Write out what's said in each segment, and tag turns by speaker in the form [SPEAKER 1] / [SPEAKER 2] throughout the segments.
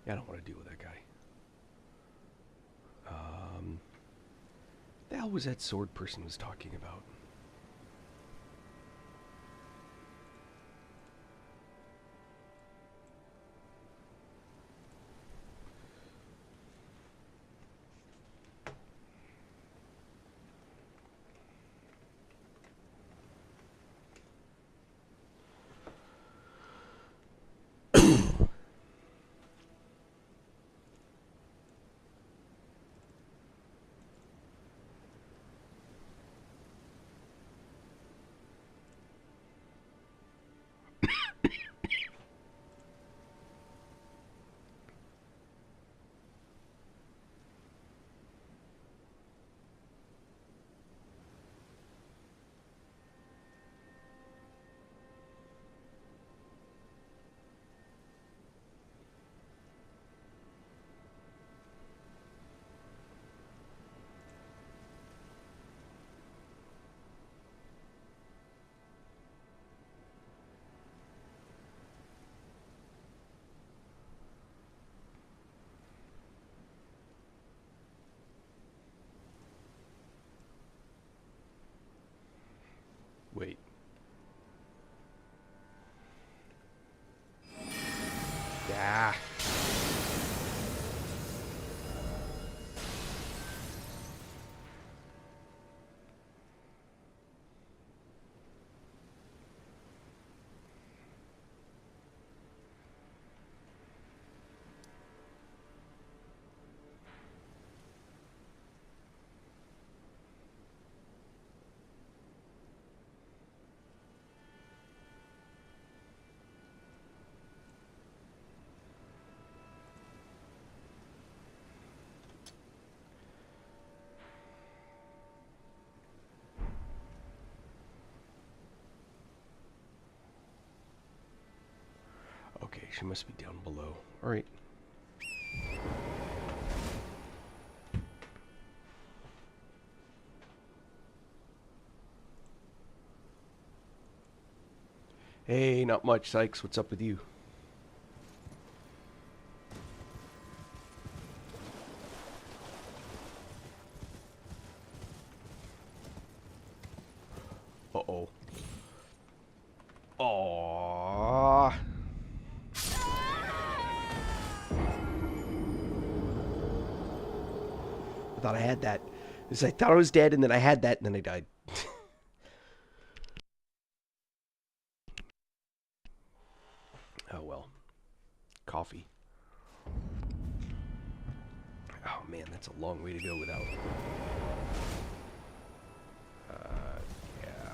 [SPEAKER 1] Yeah, I don't want to deal with that guy. The hell was that sword person was talking about? Wait. Ah. Okay, she must be down below. Alright. Hey, not much, Sykes. What's up with you? Uh-oh. Aww. I thought I had that. Because I thought I was dead, and then I had that, and then I died. Oh, well. Coffee. Oh, man, that's a long way to go without. Yeah.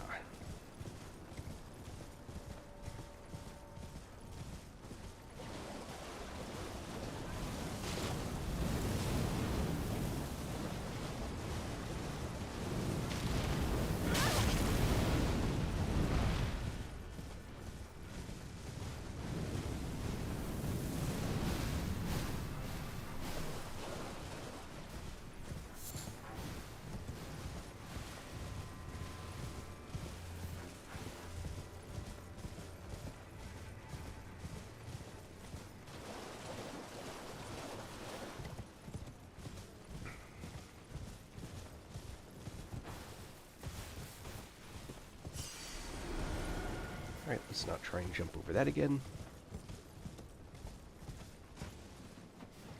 [SPEAKER 1] Alright, let's not try and jump over that again.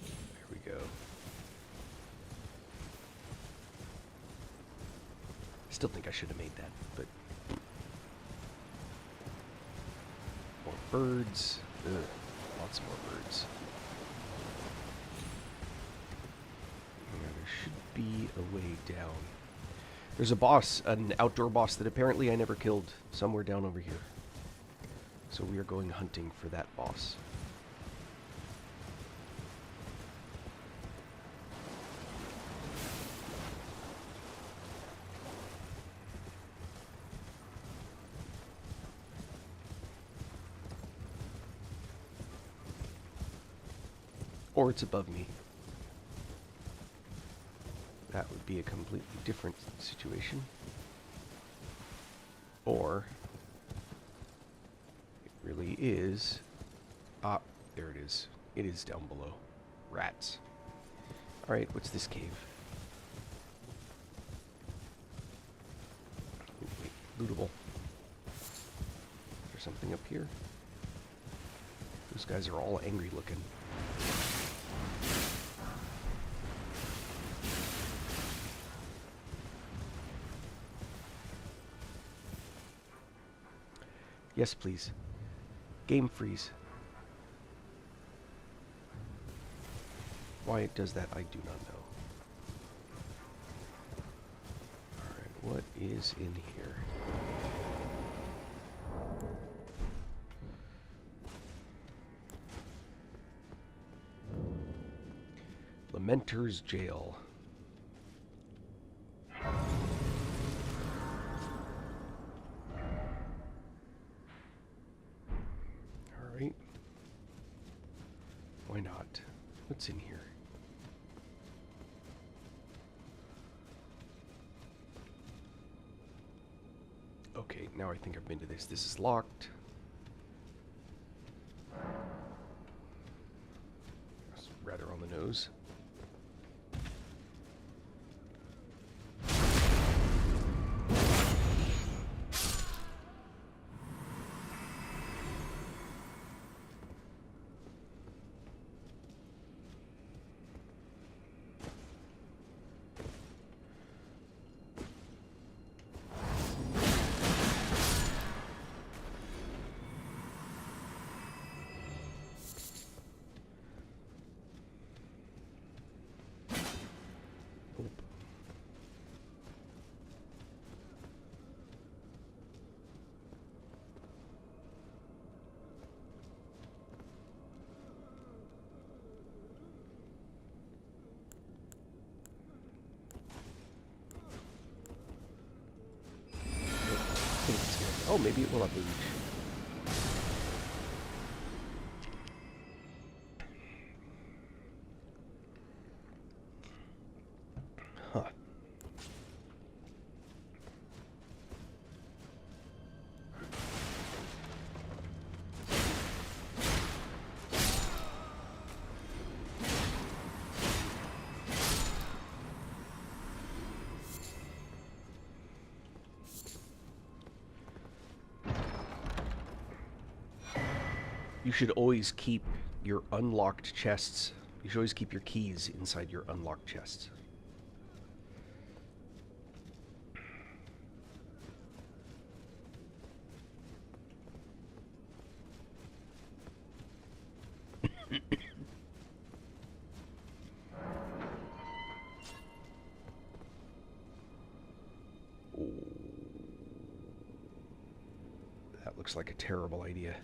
[SPEAKER 1] There we go. Still think I should have made that, but... More birds. Ugh, lots more birds. Yeah, there should be a way down. There's a boss, an outdoor boss that apparently I never killed, somewhere down over here. So we are going hunting for that boss. Or it's above me. That would be a completely different situation. Or apparently is... Ah, there it is. It is down below. Rats. Alright, what's this cave? Wait, lootable. Is there something up here? Those guys are all angry looking. Yes, please. Game freeze. Why it does that, I do not know. Alright, what is in here? Lamenter's Jail. Alright. Why not? What's in here? Okay, now I think I've been to this. This is locked. That's rather on the nose. Oh, maybe it will have the reach. Huh. You should always keep your unlocked chests. You should always keep your keys inside your unlocked chests. Oh. That looks like a terrible idea.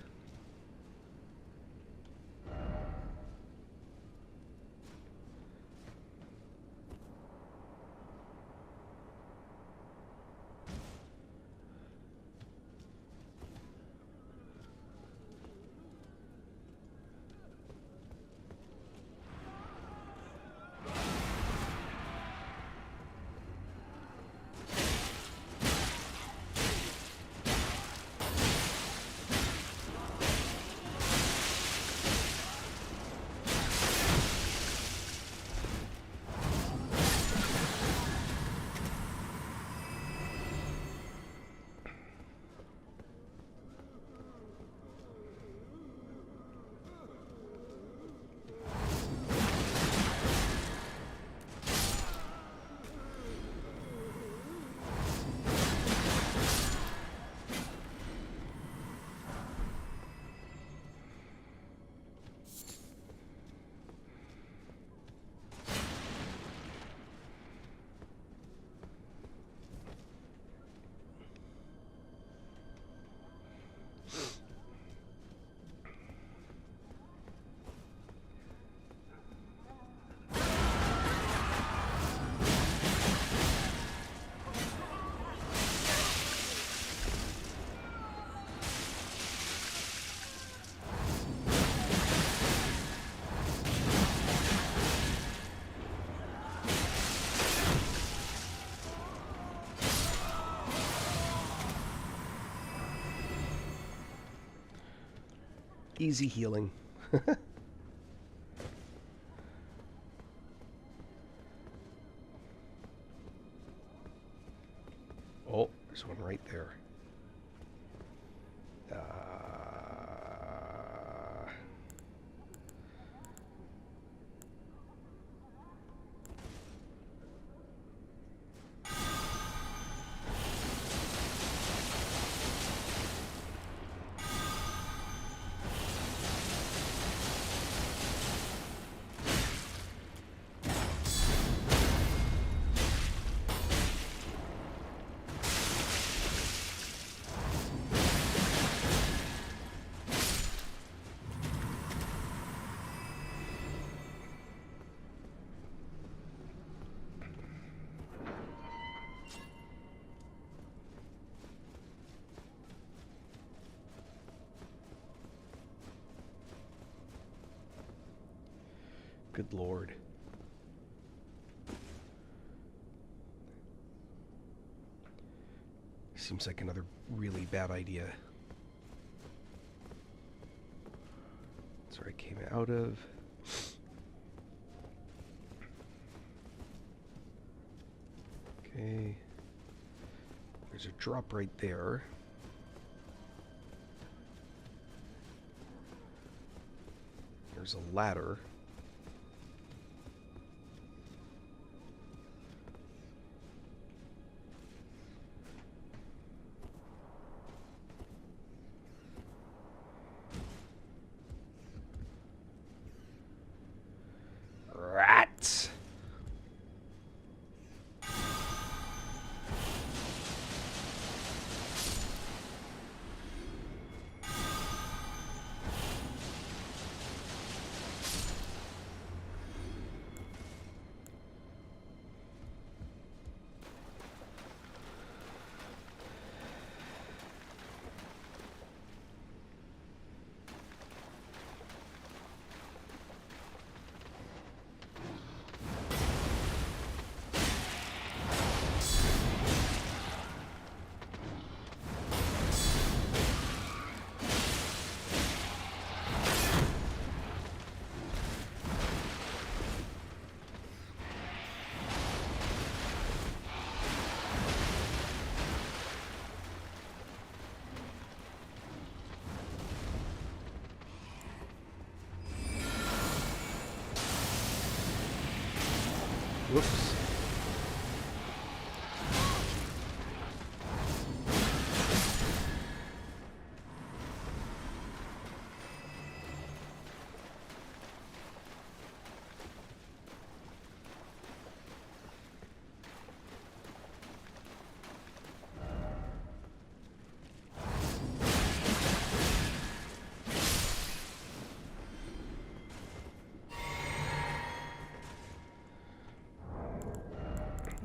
[SPEAKER 1] Easy healing. Oh, there's one right there. Good lord. Seems like another really bad idea. That's where I came out of. Okay. There's a drop right there. There's a ladder. Rats! Whoops.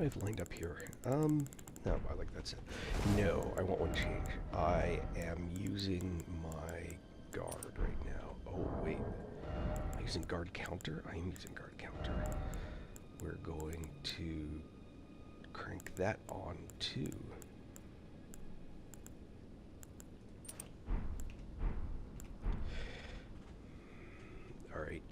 [SPEAKER 1] I've lined up here. No, I like that set. No, I want one change. I am using my guard right now. Oh, wait. Am I using guard counter? I am using guard counter. We're going to crank that on too. All right.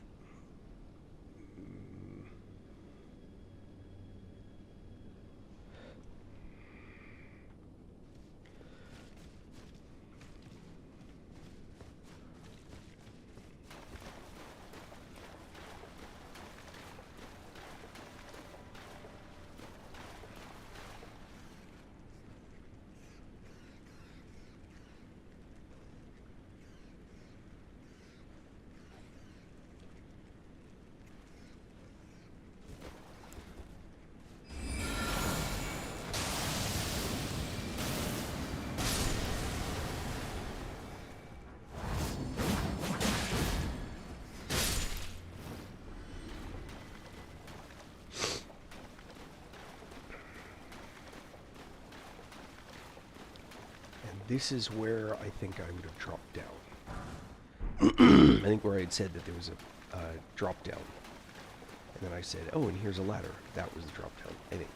[SPEAKER 1] This is where I think I would have dropped down. I think where I had said that there was a drop down. And then I said, oh, and here's a ladder. That was the drop down, I think.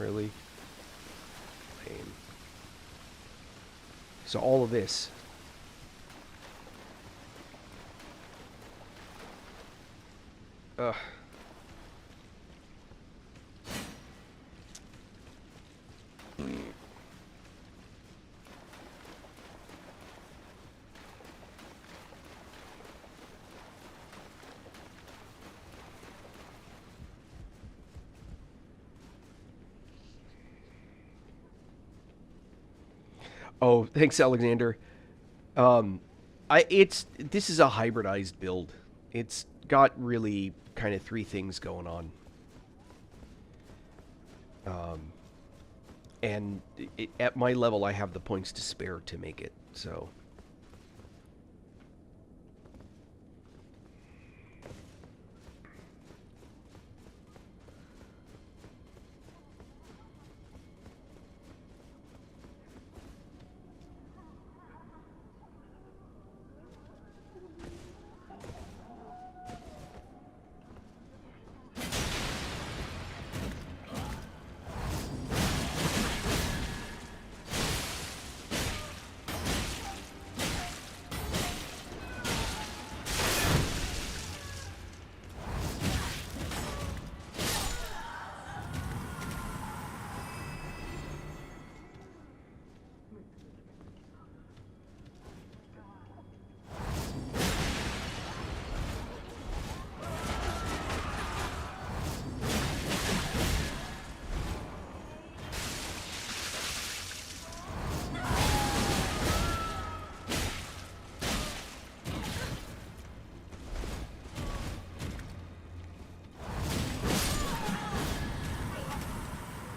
[SPEAKER 1] Really? Lame. So all of this. Ugh. Oh, thanks, Alexander. This is a hybridized build. It's got really kind of three things going on. And at my level, I have the points to spare to make it. So.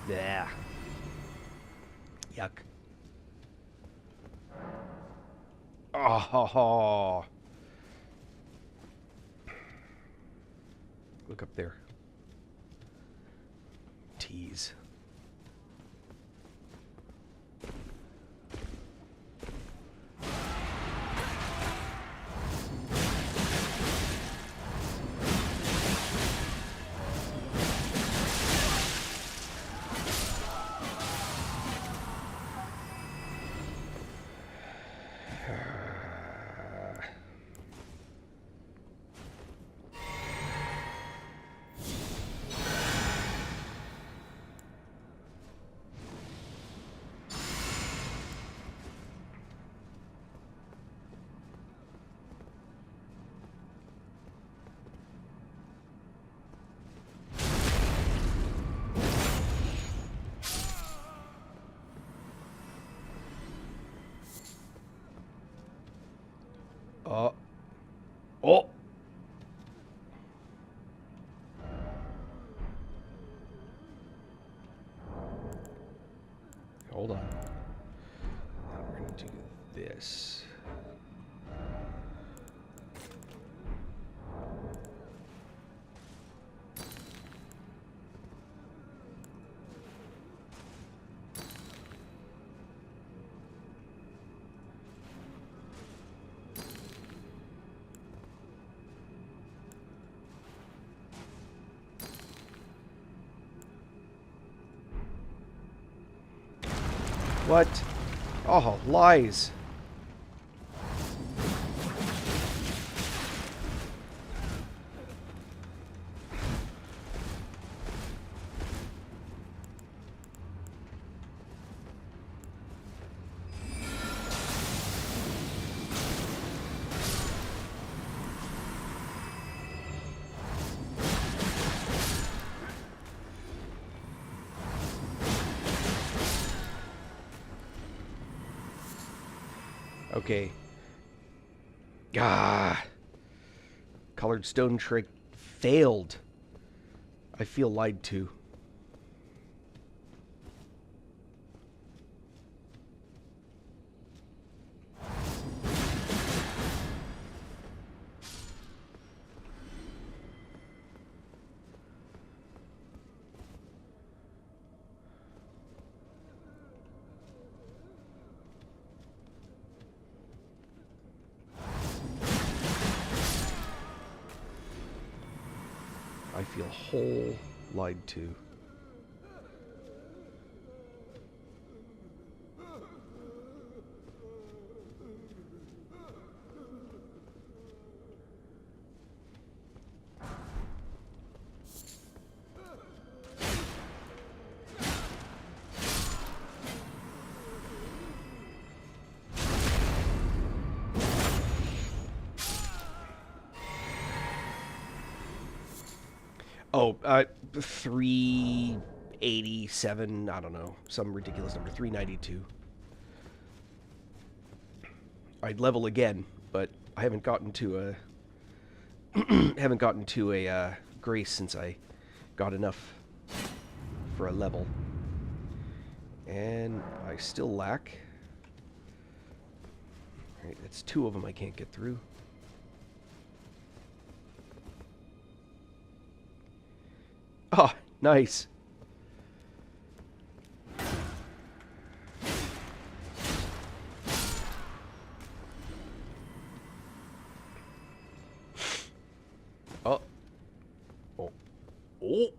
[SPEAKER 1] Yeah. Yuck. Oh. Look up there. Tease. Oh. Hold on. Now we're going to do this. What? Oh, lies. Okay. Ah. Colored stone trick failed. I feel lied to. I feel whole lied to. Oh, 387, I don't know. Some ridiculous number. 392. I'd level again, but I haven't gotten to a grace since I got enough for a level. And I still lack. Alright, that's 2 of them I can't get through. Oh, nice. Oh. Oh. Oh.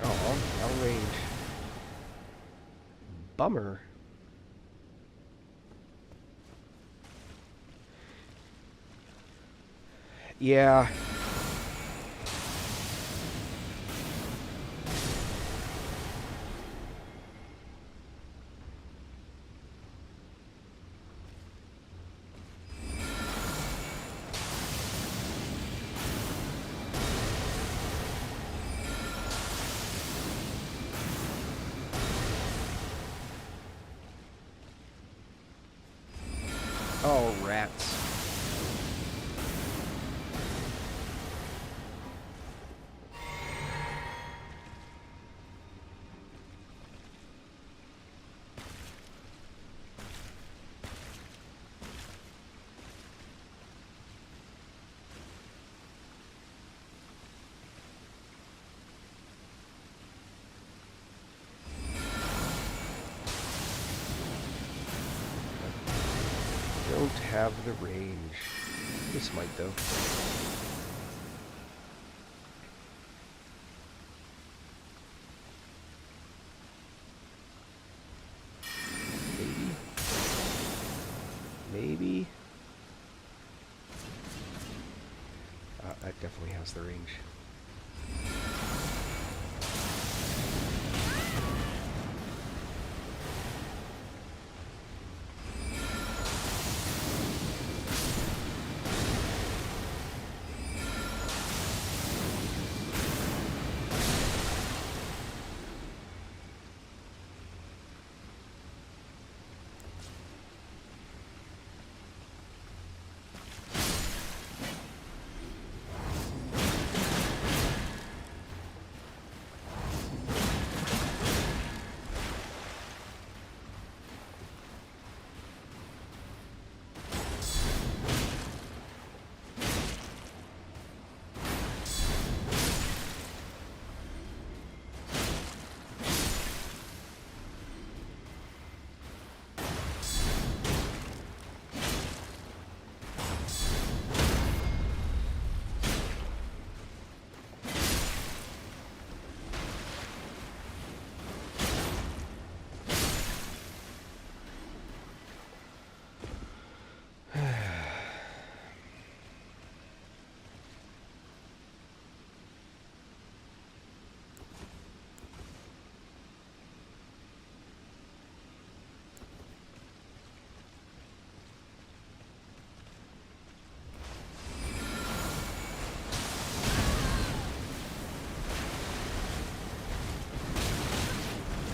[SPEAKER 1] Oh, out range. Bummer. Yeah. Oh, rats. Don't have the range. This might, though. Maybe. That definitely has the range.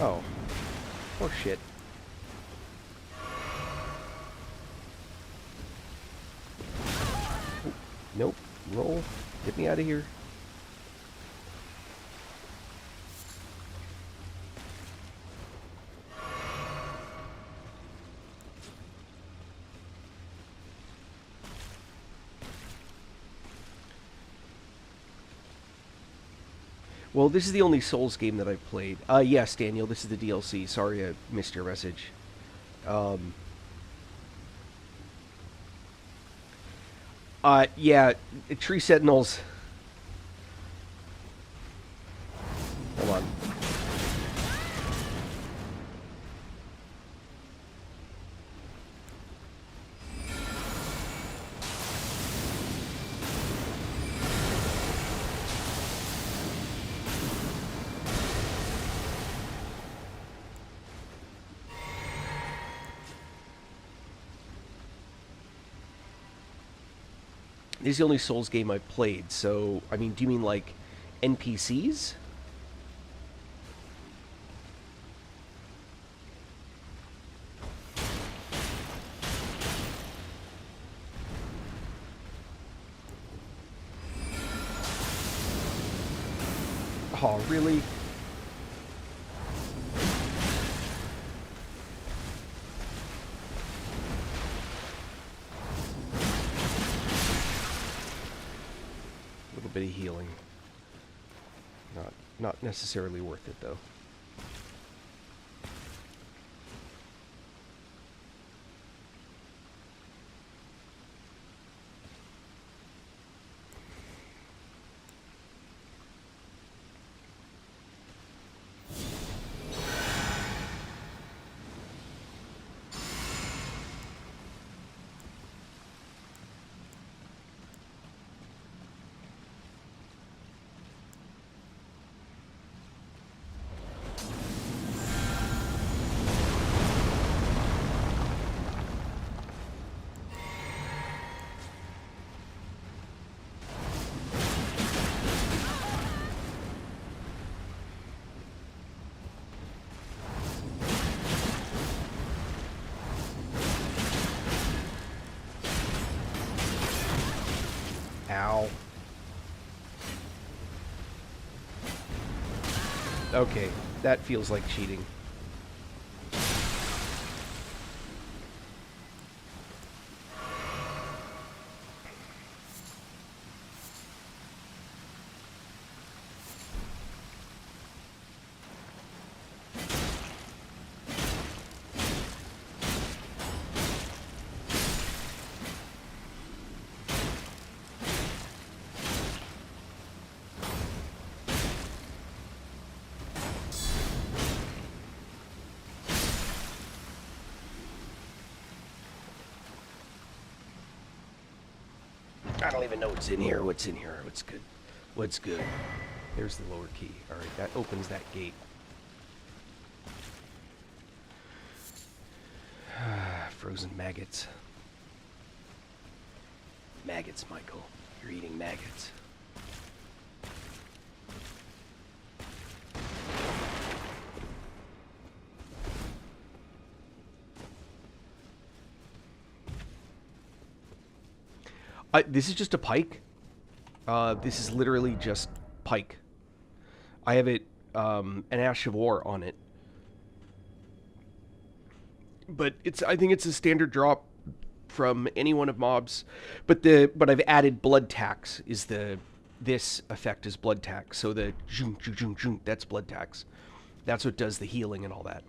[SPEAKER 1] Oh. Oh, shit. Ooh, nope. Roll. Get me out of here. Well, this is the only Souls game that I've played. Yes, Daniel, this is the DLC. Sorry I missed your message. Yeah, Tree Sentinels. Hold on. This is the only Souls game I've played, so, I mean, do you mean, like, NPCs? Oh, really? A little bit of healing. Not necessarily worth it, though. Ow. Okay, that feels like cheating. I don't even know what's in here. What's in here? What's good? What's good? There's the lower key. Alright, that opens that gate. Frozen maggots. Maggots, Michael. You're eating maggots. This is just a pike. This is literally just pike. I have it, an Ash of War on it. But I think it's a standard drop from any one of mobs. But I've added blood tax this effect is blood tax. So the zoom, zoom, zoom, zoom, that's blood tax. That's what does the healing and all that.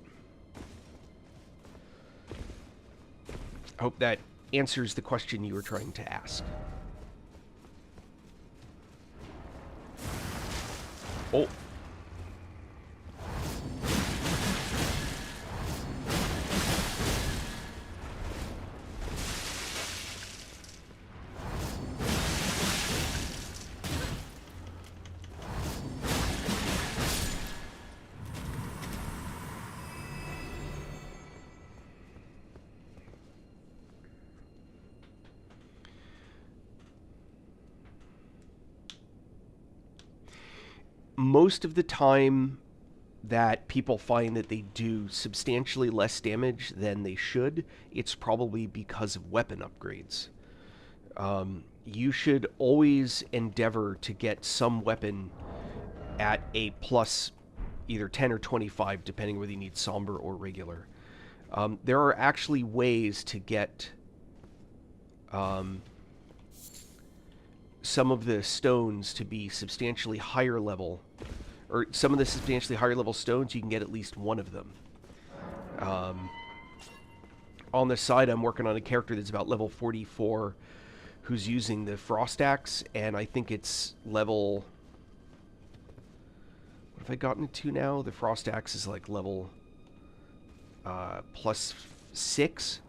[SPEAKER 1] I hope that answers the question you were trying to ask. Oh. Most of the time that people find that they do substantially less damage than they should, it's probably because of weapon upgrades. You should always endeavor to get some weapon at a plus either 10 or 25, depending whether you need somber or regular. There are actually ways to get some of the stones to be substantially higher level, or some of the substantially higher level stones, you can get at least one of them. On the side, I'm working on a character that's about level 44 who's using the Frost Axe, and I think it's level... What have I gotten it to now? The Frost Axe is like level plus 6,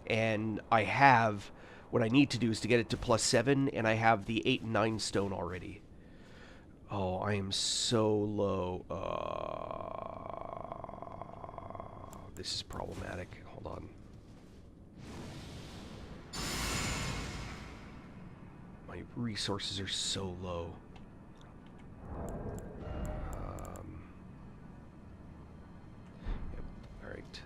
[SPEAKER 1] and I have... What I need to do is to get it to plus 7, and I have the 8 and 9 stone already. Oh, I am so low. This is problematic. Hold on. My resources are so low. Yep. All right.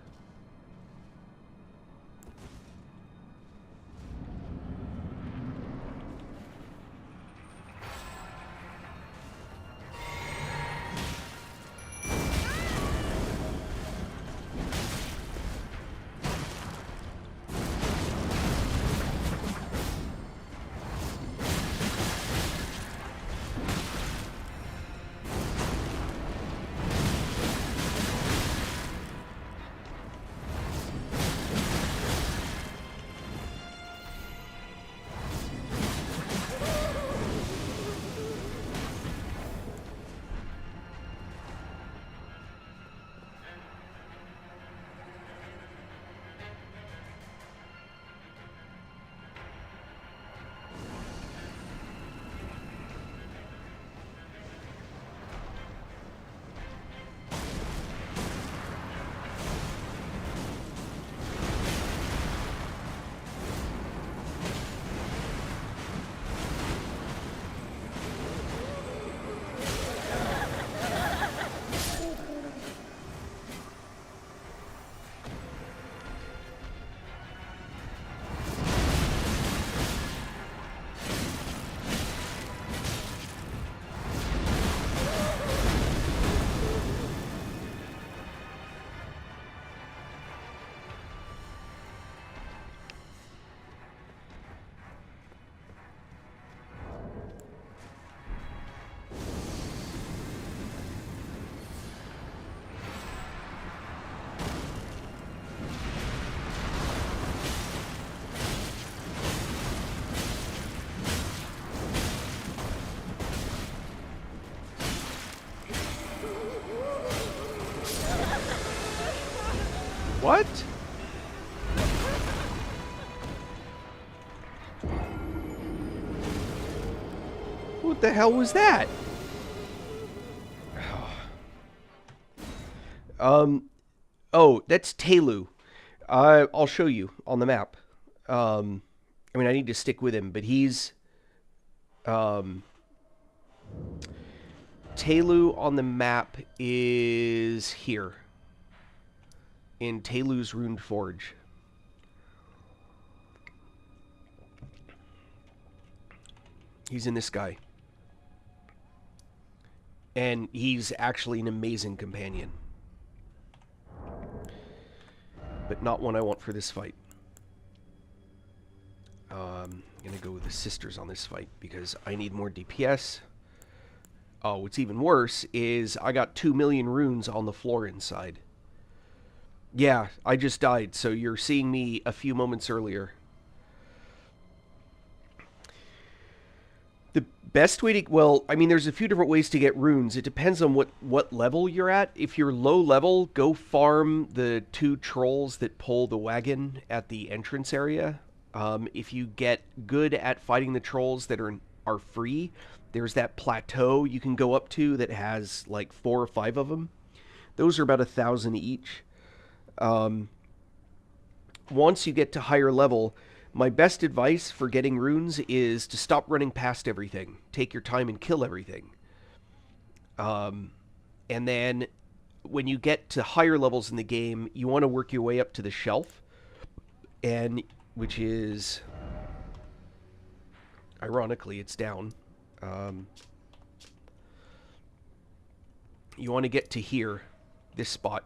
[SPEAKER 1] What? What the hell was that? Oh, that's Telu. I'll show you on the map. I mean, I need to stick with him, but he's... Telu on the map is here. In Telu's Ruined Forge. He's in this guy. And he's actually an amazing companion. But not one I want for this fight. I'm going to go with the sisters on this fight because I need more DPS. Oh, what's even worse is I got 2 million runes on the floor inside. Yeah, I just died, so you're seeing me a few moments earlier. The best way to... Well, I mean, there's a few different ways to get runes. It depends on what level you're at. If you're low level, go farm the 2 trolls that pull the wagon at the entrance area. If you get good at fighting the trolls that are free, there's that plateau you can go up to that has like 4 or 5 of them. Those are about 1,000 each. Once you get to higher level, my best advice for getting runes is to stop running past everything. Take your time and kill everything. And then when you get to higher levels in the game, you want to work your way up to the shelf, and which is, ironically, it's down. You want to get to here, this spot.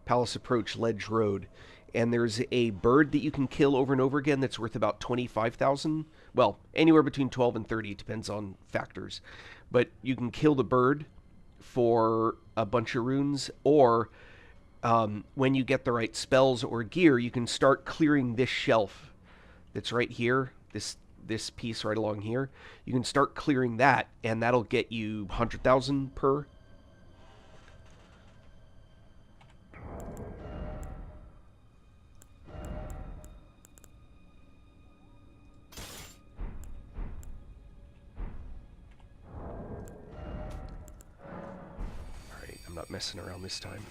[SPEAKER 1] Palace Approach, Ledge Road, and there's a bird that you can kill over and over again that's worth about 25,000. Well, anywhere between 12 and 30, it depends on factors. But you can kill the bird for a bunch of runes, or when you get the right spells or gear, you can start clearing this shelf that's right here, this piece right along here. You can start clearing that, and that'll get you 100,000 per. I'm not messing around this time.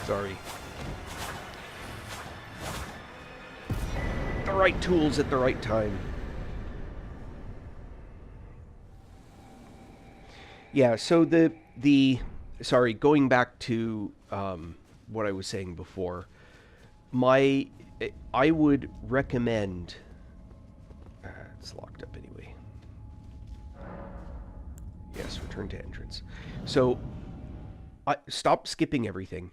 [SPEAKER 1] Sorry. The right tools at the right time. Yeah, so sorry, going back to what I was saying before, I would recommend, it's locked up anyway. Yes, return to entrance. So, stop skipping everything.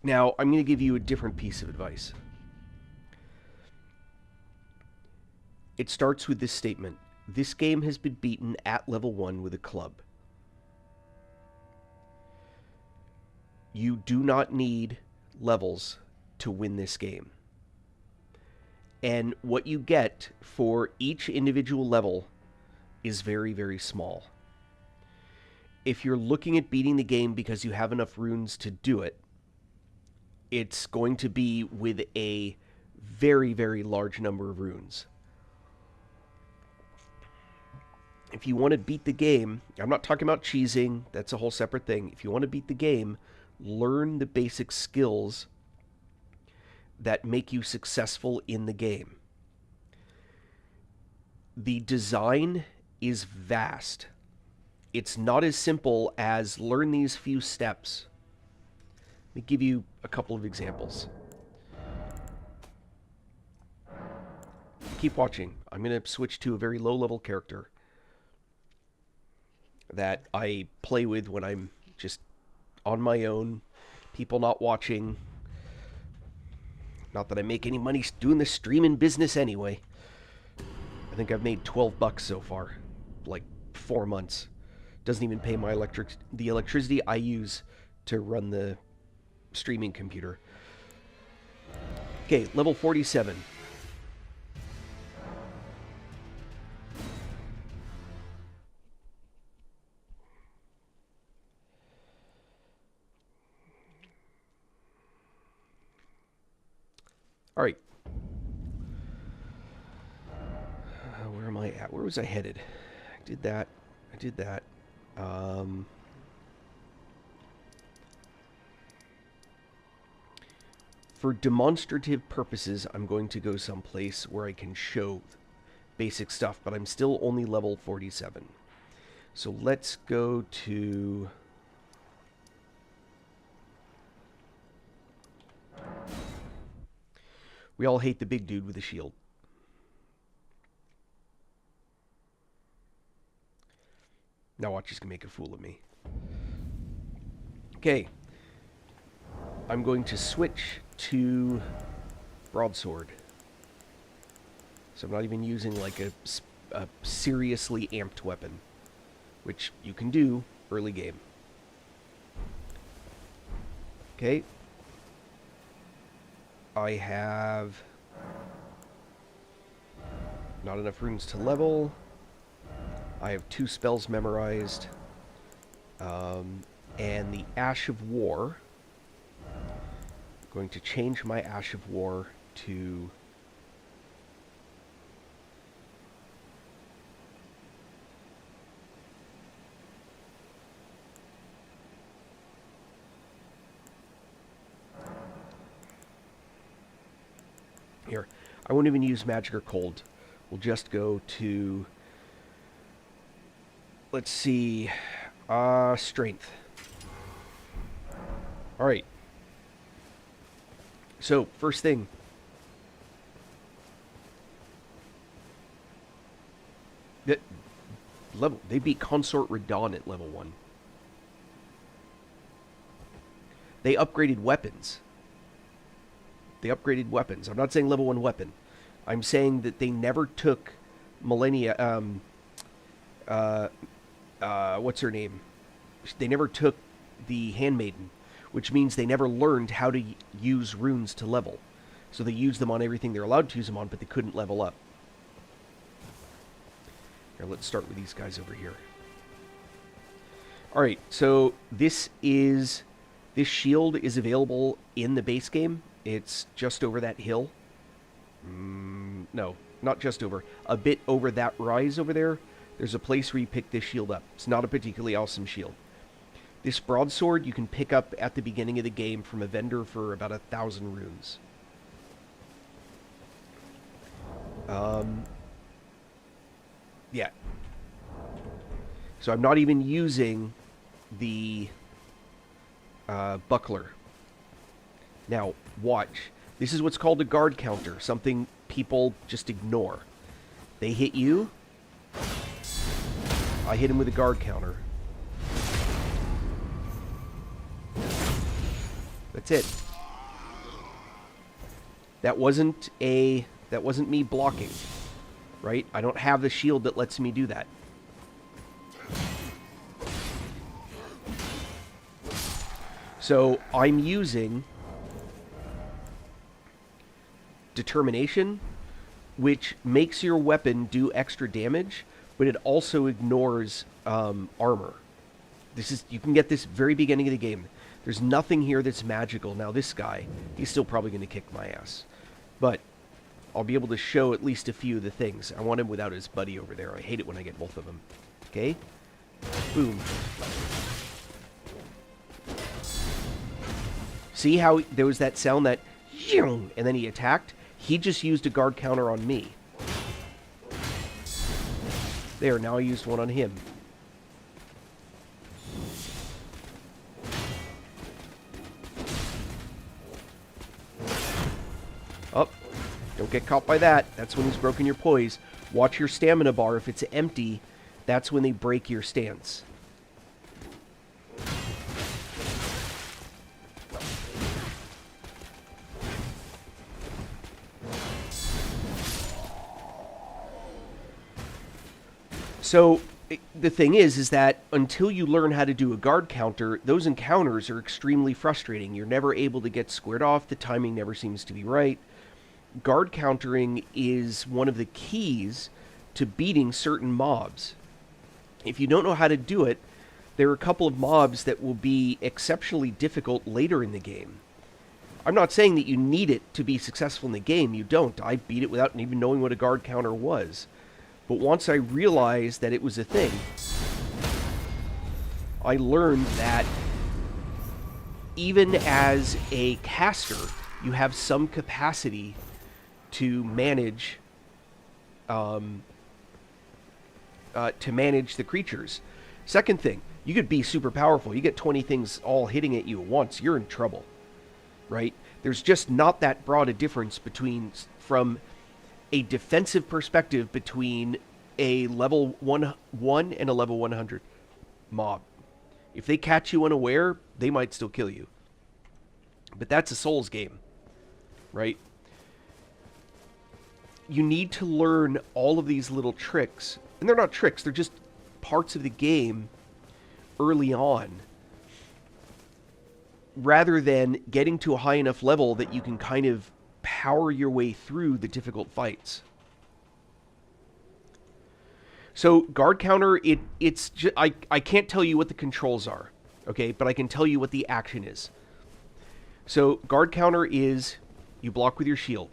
[SPEAKER 1] Now, I'm going to give you a different piece of advice. It starts with this statement. This game has been beaten at level 1 with a club. You do not need levels to win this game. And what you get for each individual level is very, very small. If you're looking at beating the game because you have enough runes to do it, it's going to be with a very, very large number of runes. If you want to beat the game, I'm not talking about cheesing, that's a whole separate thing. If you want to beat the game, learn the basic skills that make you successful in the game. The design is vast. It's not as simple as learn these few steps. Let me give you a couple of examples. Keep watching. I'm going to switch to a very low-level character that I play with when I'm just on my own, people not watching. Not that I make any money doing this streaming business anyway. I think I've made $12 so far, like 4 months. Doesn't even pay my the electricity I use to run the streaming computer. Okay, level 47. All right. Where am I at? Where was I headed? I did that. I did that. For demonstrative purposes, I'm going to go someplace where I can show basic stuff, but I'm still only level 47. So let's go to... We all hate the big dude with a shield. Now watch, he's going to make a fool of me. Okay. I'm going to switch to broadsword. So I'm not even using like a seriously amped weapon, which you can do early game. Okay. I have not enough runes to level. I have 2 spells memorized. And the Ash of War. I'm going to change my Ash of War to... Here, I won't even use magic or cold. We'll just go to, let's see, strength. All right. So, first thing. They beat Consort Radon at level 1. They upgraded weapons. I'm not saying level 1 weapon. I'm saying that they never took Millennia... what's her name? They never took the Handmaiden, which means they never learned how to use runes to level. So they used them on everything they're allowed to use them on, but they couldn't level up. Here, let's start with these guys over here. Alright, so this shield is available in the base game. It's just over that hill. No, not just over. A bit over that rise over there. there's a place where you pick this shield up. It's not a particularly awesome shield. This broadsword you can pick up at the beginning of the game from a vendor for about 1,000 runes. Yeah. So I'm not even using the buckler. Now, watch. This is what's called a guard counter, something people just ignore. They hit you. I hit him with a guard counter. That's it. That wasn't me blocking, right? I don't have the shield that lets me do that. So I'm using determination, which makes your weapon do extra damage, but it also ignores armor. You can get this very beginning of the game. There's nothing here that's magical. Now this guy, he's still probably going to kick my ass. But I'll be able to show at least a few of the things. I want him without his buddy over there. I hate it when I get both of them. Okay? Boom. See how there was that sound that... And then he attacked? He just used a guard counter on me. There, now I used one on him. Up. Don't get caught by that. That's when he's broken your poise. Watch your stamina bar. If it's empty, that's when they break your stance. So, the thing is that until you learn how to do a guard counter, those encounters are extremely frustrating. You're never able to get squared off. The timing never seems to be right. Guard countering is one of the keys to beating certain mobs. If you don't know how to do it, there are a couple of mobs that will be exceptionally difficult later in the game. I'm not saying that you need it to be successful in the game. You don't. I beat it without even knowing what a guard counter was. But once I realized that it was a thing, I learned that even as a caster, you have some capacity to manage the creatures. Second thing, you could be super powerful. You get 20 things all hitting at you at once, you're in trouble, right? There's just not that broad a difference from a defensive perspective between a level 1 and a level 100 mob. If they catch you unaware, they might still kill you. But that's a Souls game, right? You need to learn all of these little tricks. And they're not tricks, they're just parts of the game early on. Rather than getting to a high enough level that you can kind of power your way through the difficult fights. So, guard counter, it's just, I can't tell you what the controls are, okay? But I can tell you what the action is. So, guard counter is you block with your shield.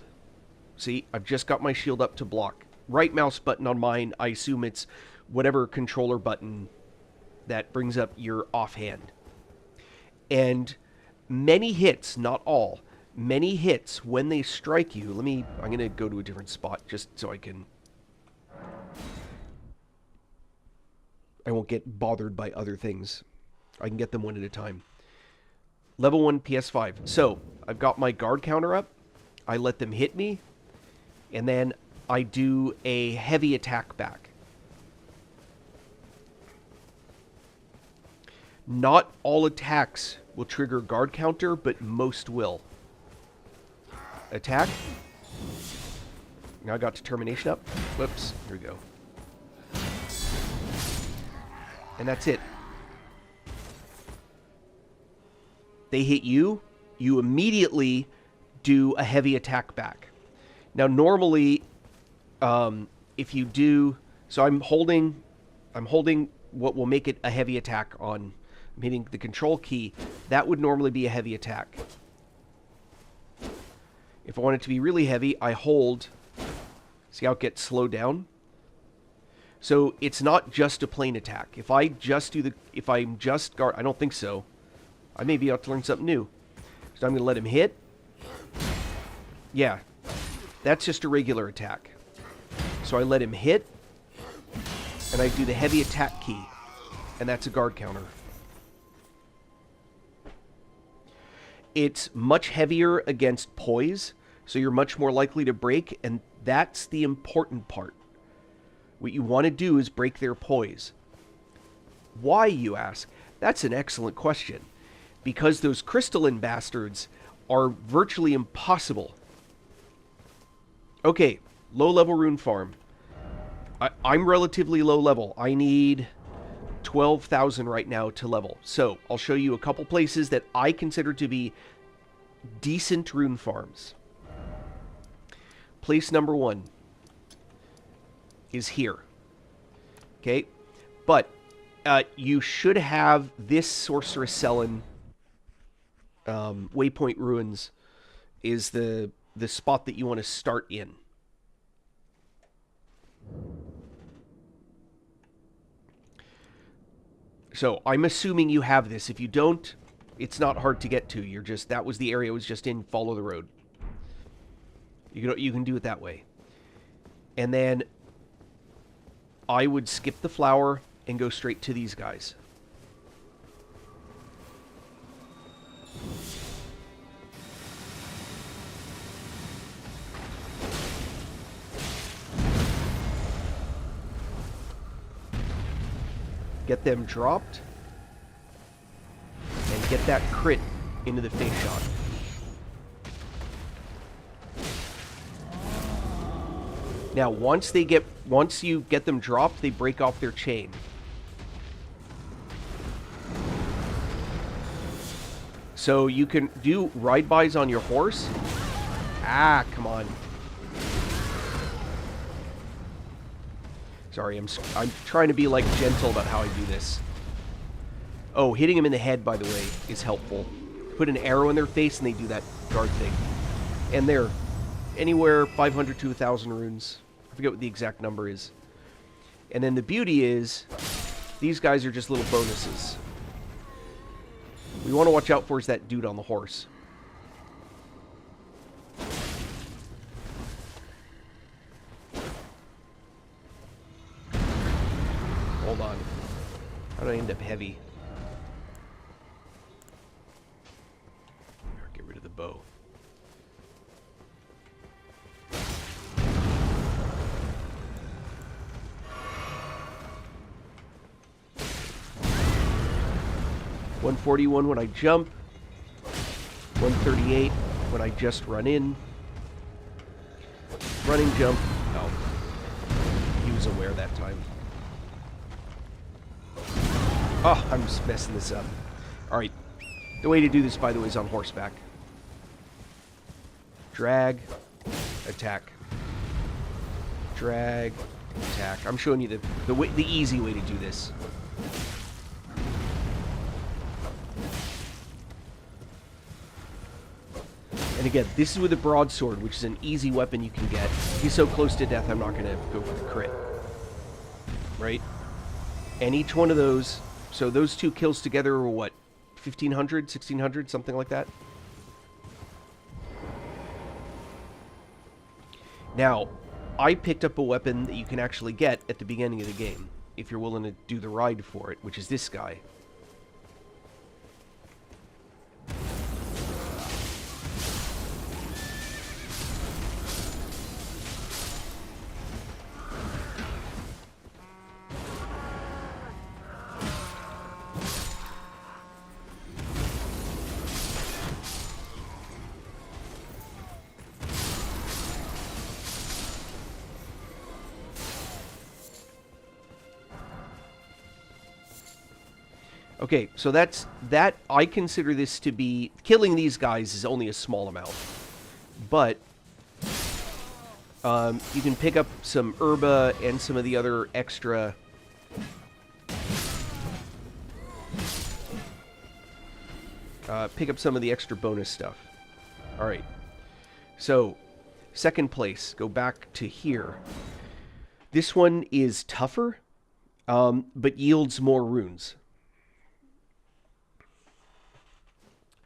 [SPEAKER 1] See, I've just got my shield up to block. Right mouse button on mine, I assume it's whatever controller button that brings up your offhand. And many hits, not all, many hits when they strike you. I'm going to go to a different spot just so I won't get bothered by other things. I can get them one at a time. Level 1 PS5. So, I've got my guard counter up. I let them hit me. And then I do a heavy attack back. Not all attacks will trigger guard counter, but most will. Attack. Now I got determination up. Whoops. Here we go. And that's it. They hit you, you immediately do a heavy attack back. Now normally, if you do, so I'm holding what will make it a heavy attack on, I'm hitting the control key, that would normally be a heavy attack. If I want it to be really heavy, I hold, see how it gets slowed down? So it's not just a plain attack. If I just do the... If I'm just guard... I don't think so. I may be out to learn something new. So I'm going to let him hit. Yeah. That's just a regular attack. So I let him hit. And I do the heavy attack key. And that's a guard counter. It's much heavier against poise, so you're much more likely to break, and that's the important part. What you want to do is break their poise. Why, you ask? That's an excellent question. Because those crystalline bastards are virtually impossible. Okay, low-level rune farm. I'm relatively low level. I need 12,000 right now to level. So, I'll show you a couple places that I consider to be decent rune farms. Place number 1 is here. Okay? But, you should have this Sorceress Cellin Waypoint Ruins is the spot that you want to start in. So, I'm assuming you have this. If you don't, it's not hard to get to. You're just... That was the area I was just in. Follow the road. You can do it that way. And then I would skip the flower and go straight to these guys. Get them dropped, and get that crit into the face shot. Now, once you get them dropped, they break off their chain. So you can do ride-bys on your horse. Ah, come on. Sorry, I'm trying to be, like, gentle about how I do this. Oh, hitting him in the head, by the way, is helpful. Put an arrow in their face and they do that guard thing. And they're anywhere 500 to 1,000 runes. I forget what the exact number is. And then the beauty is, these guys are just little bonuses. What we want to watch out for is that dude on the horse. Hold on. How did I end up heavy? Get rid of the bow. $141 when I jump. 138 when I just run in. Running jump. Oh. He was aware that time. Oh, I'm just messing this up. Alright. The way to do this, by the way, is on horseback. Drag. Attack. Drag. Attack. I'm showing you the easy way to do this. And again, this is with a broadsword, which is an easy weapon you can get. He's so close to death, I'm not going to go for the crit. Right? And each one of those... So those two kills together are what? 1,500? 1,600? Something like that? Now, I picked up a weapon that you can actually get at the beginning of the game, if you're willing to do the ride for it, which is this guy. Okay, so that I consider this to be... Killing these guys is only a small amount. But you can pick up some herba and some of the other extra... pick up some of the extra bonus stuff. Alright. So, second place. Go back to here. This one is tougher, but yields more runes.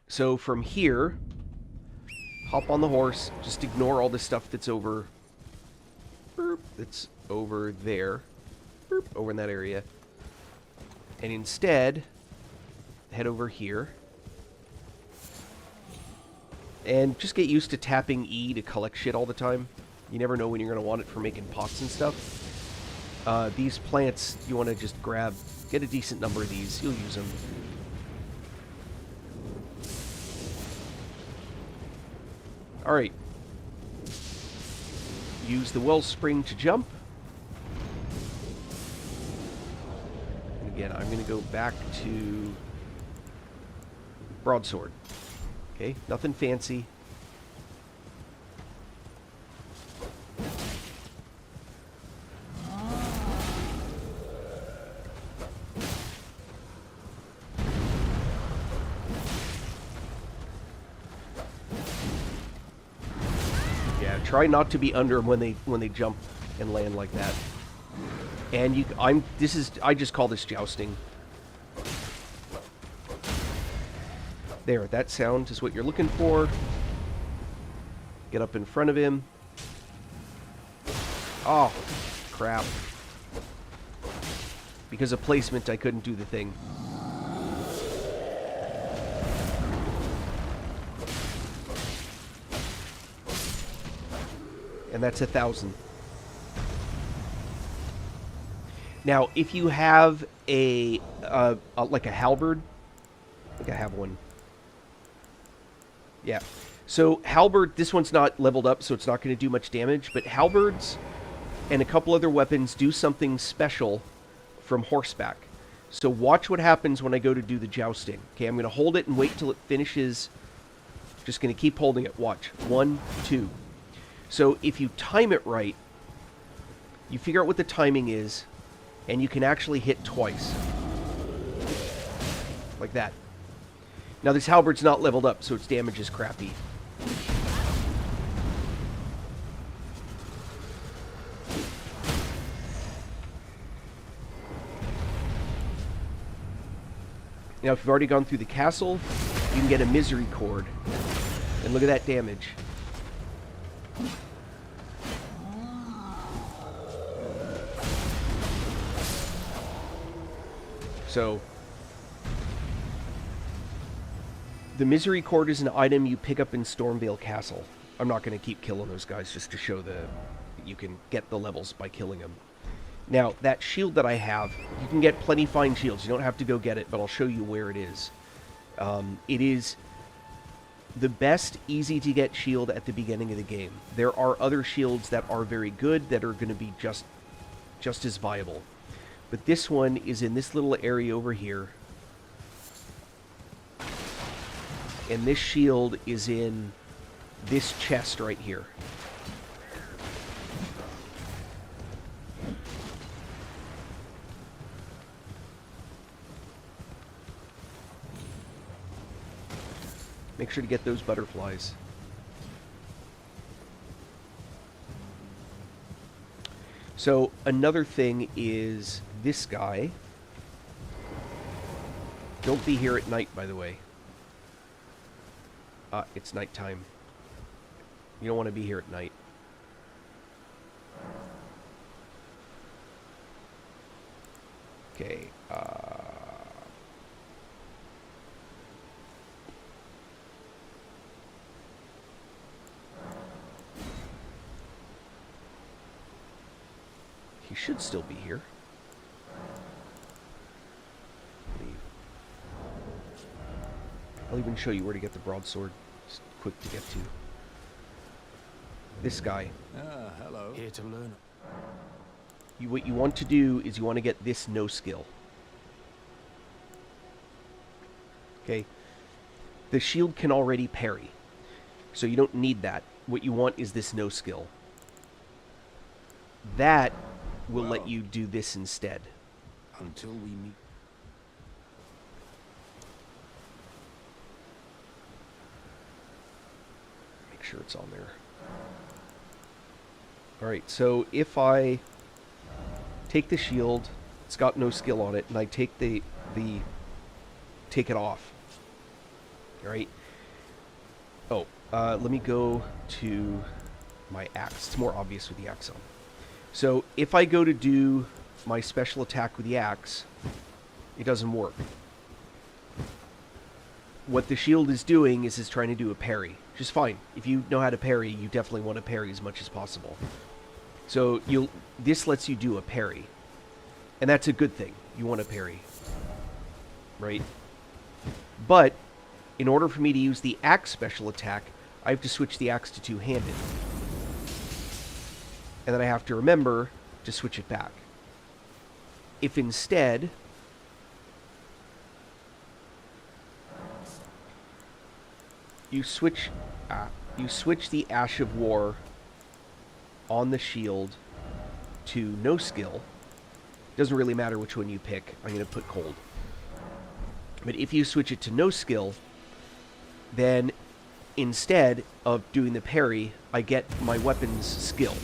[SPEAKER 1] So from here, hop on the horse. Just ignore all the stuff that's over. That's over there. Over in that area. And instead, head over here. And just get used to tapping E to collect shit all the time. You never know when you're going to want it for making pots and stuff. These plants, you want to just grab, get a decent number of these. You'll use them. Alright. Use the wellspring to jump. And again, I'm going to go back to broadsword. Okay, nothing fancy. Yeah, try not to be under them when they jump and land like that. And I just call this jousting. There, that sound is what you're looking for. Get up in front of him. Oh, crap. Because of placement, I couldn't do the thing. And that's 1,000. Now, if you have like a halberd, I think I have one. Yeah. So halberd, this one's not leveled up, so it's not going to do much damage. But halberds and a couple other weapons do something special from horseback. So watch what happens when I go to do the jousting. Okay, I'm going to hold it and wait till it finishes. Just going to keep holding it. Watch. 1, 2. So if you time it right, you figure out what the timing is, and you can actually hit twice. Like that. Now this halberd's not leveled up, so its damage is crappy. Now if you've already gone through the castle, you can get a misery cord. And look at that damage. So the misery cord is an item you pick up in Stormvale Castle. I'm not going to keep killing those guys just to show that you can get the levels by killing them. Now, that shield that I have, you can get plenty fine shields. You don't have to go get it, but I'll show you where it is. It is the best easy-to-get shield at the beginning of the game. There are other shields that are very good that are going to be just as viable. But this one is in this little area over here. And this shield is in this chest right here. Make sure to get those butterflies. So another thing is this guy. Don't be here at night, by the way. It's nighttime. You don't want to be here at night. Okay, he should still be here. I'll even show you where to get the broadsword. It's quick to get to. This guy.
[SPEAKER 2] Ah, hello. Here to learn.
[SPEAKER 1] What you want to do is you want to get this no skill. Okay. The shield can already parry. So you don't need that. What you want is this no skill. That will let you do this instead.
[SPEAKER 2] Until we meet.
[SPEAKER 1] Make sure it's on there. Alright, so if I take the shield. It's got no skill on it, and I take take it off. All right. Oh, let me go to my axe. It's more obvious with the axe on. So if I go to do my special attack with the axe, it doesn't work. What the shield is doing is it's trying to do a parry, which is fine. If you know how to parry, you definitely want to parry as much as possible. So this lets you do a parry, and that's a good thing. You want to parry, right? But in order for me to use the axe special attack, I have to switch the axe to two-handed. And then I have to remember to switch it back. If instead you switch the Ash of War on the shield to no skill, doesn't really matter which one you pick. I'm going to put cold. But if you switch it to no skill, then instead of doing the parry, I get my weapon's skill.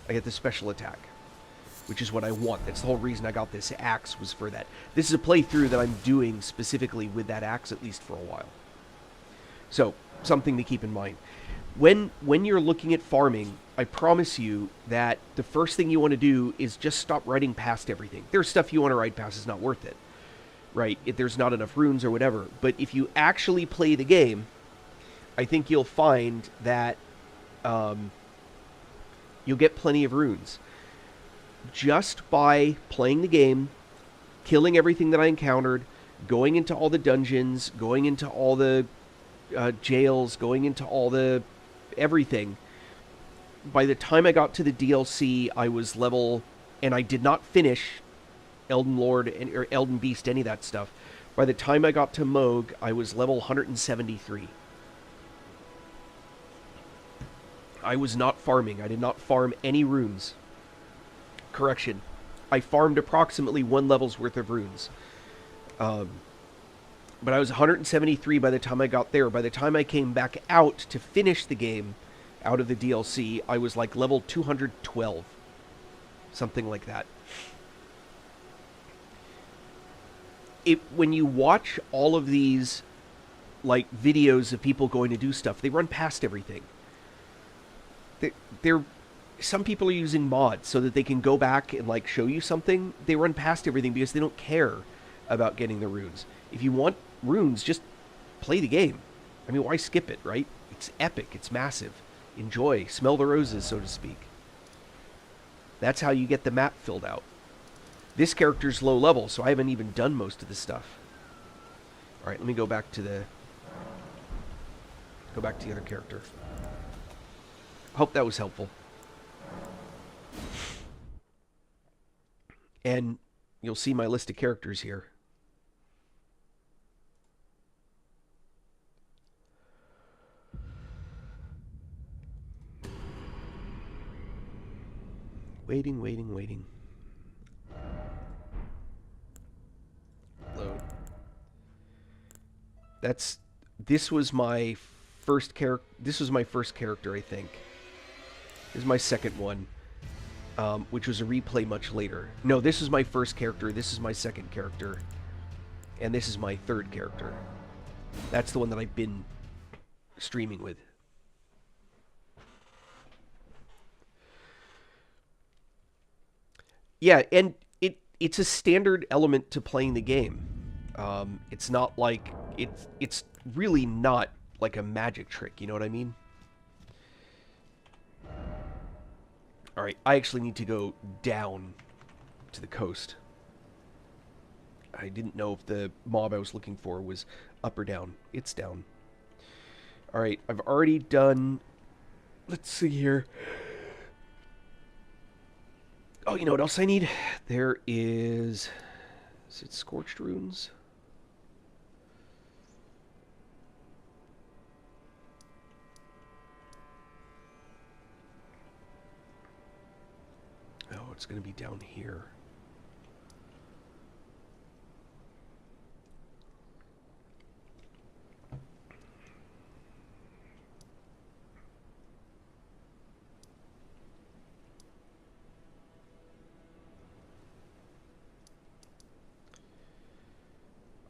[SPEAKER 1] I get the special attack, which is what I want. That's the whole reason I got this axe, was for that. This is a playthrough that I'm doing specifically with that axe, at least for a while. So, something to keep in mind. When you're looking at farming, I promise you that the first thing you want to do is just stop riding past everything. There's stuff you want to ride past, it's not worth it. Right? If there's not enough runes or whatever. But if you actually play the game, I think you'll find that you'll get plenty of runes. Just by playing the game, killing everything that I encountered, going into all the dungeons, going into all the jails, going into all the everything. By the time I got to the DLC, I was level, and I did not finish Elden Lord or Elden Beast, any of that stuff. By the time I got to Moog, I was level 173. I was not farming. I did not farm any runes. Correction. I farmed approximately 1 level's worth of runes. But I was 173 by the time I got there. By the time I came back out to finish the game out of the DLC, I was like level 212. Something like that. When you watch all of these like videos of people going to do stuff, they run past everything. Some people are using mods so that they can go back and like show you something. They run past everything because they don't care about getting the runes. If you want runes, just play the game. I mean, why skip it, right? It's epic. It's massive. Enjoy. Smell the roses, so to speak. That's how you get the map filled out. This character's low level, so I haven't even done most of the stuff. Alright, let me go back to the other character. Hope that was helpful. And you'll see my list of characters here. Waiting. Load. This was my first character, I think. This is my second one, which was a replay much later. No, this is my first character, this is my second character, and this is my third character. That's the one that I've been streaming with. Yeah, and it's a standard element to playing the game. It's not like... It's really not like a magic trick, you know what I mean? Alright, I actually need to go down to the coast. I didn't know if the mob I was looking for was up or down. It's down. Alright, I've already done... Let's see here. Oh, you know what else I need? There is... Is it Scorched Runes? Oh, it's going to be down here.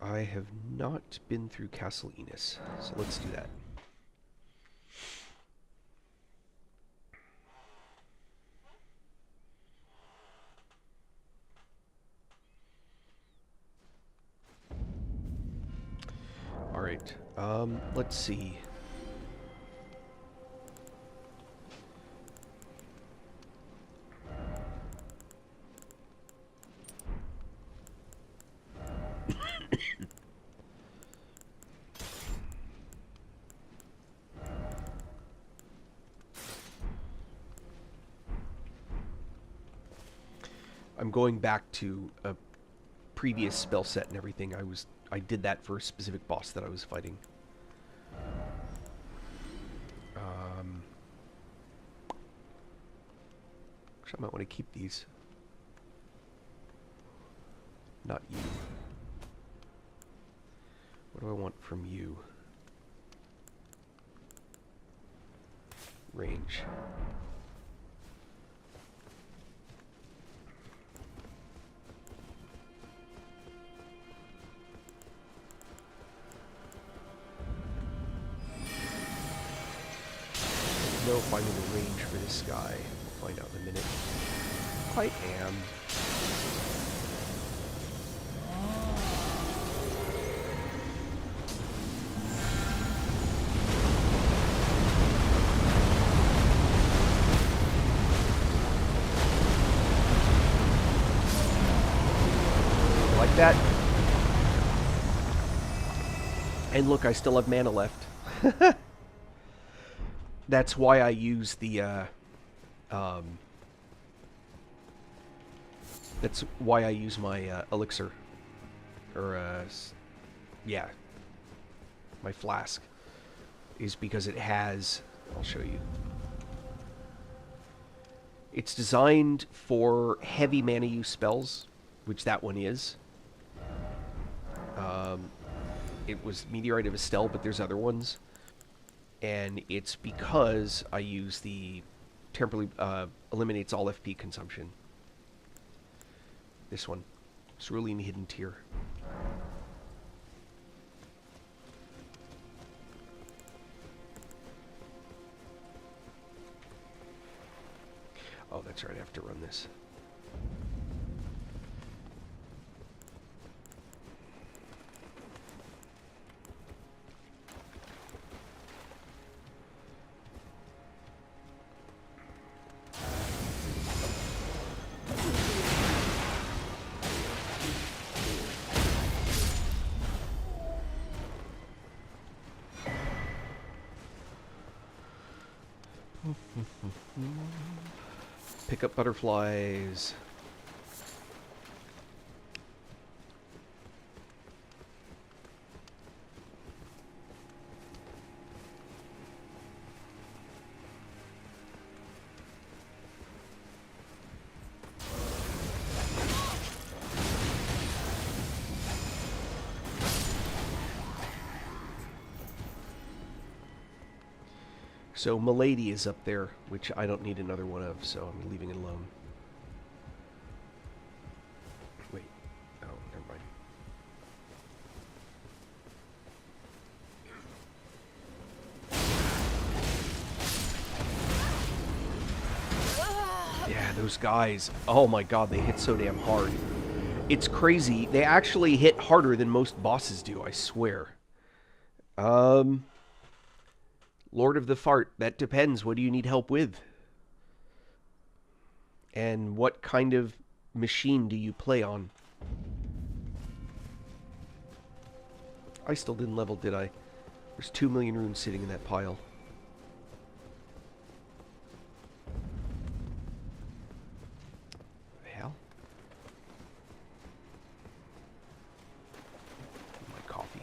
[SPEAKER 1] I have not been through Castle Enos, so let's do that. Alright, let's see. I'm going back to a previous spell set and everything. I did that for a specific boss that I was fighting. Actually, I might want to keep these. Not you. What do I want from you? Range. Know if I'm in the range for this guy. We'll find out in a minute. I am. Like that. And look, I still have mana left. That's why I use the, that's why I use my, elixir. Or, yeah. My flask. Is because it has... I'll show you. It's designed for heavy mana use spells, which that one is. It was Meteorite of Estelle, but there's other ones. And it's because I use the temporarily eliminates all FP consumption. This one. Cerulean Hidden Tear. Oh, that's right, I have to run this. Pick up butterflies. So Milady is up there, which I don't need another one of, so I'm leaving it alone. Wait. Oh, never mind. Yeah, those guys. Oh my god, they hit so damn hard. It's crazy. They actually hit harder than most bosses do, I swear. Lord of the Fart, that depends. What do you need help with? And what kind of machine do you play on? I still didn't level, did I? There's 2 million runes sitting in that pile. The hell? My coffee.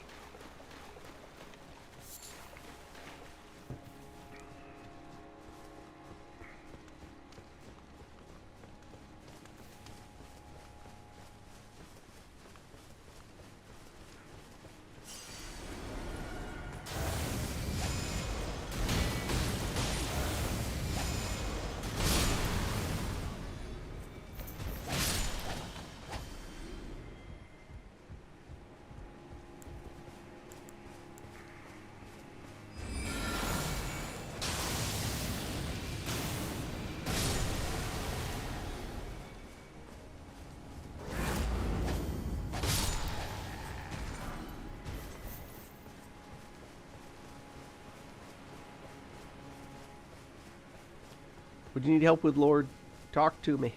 [SPEAKER 1] What do you need help with, Lord? Talk to me.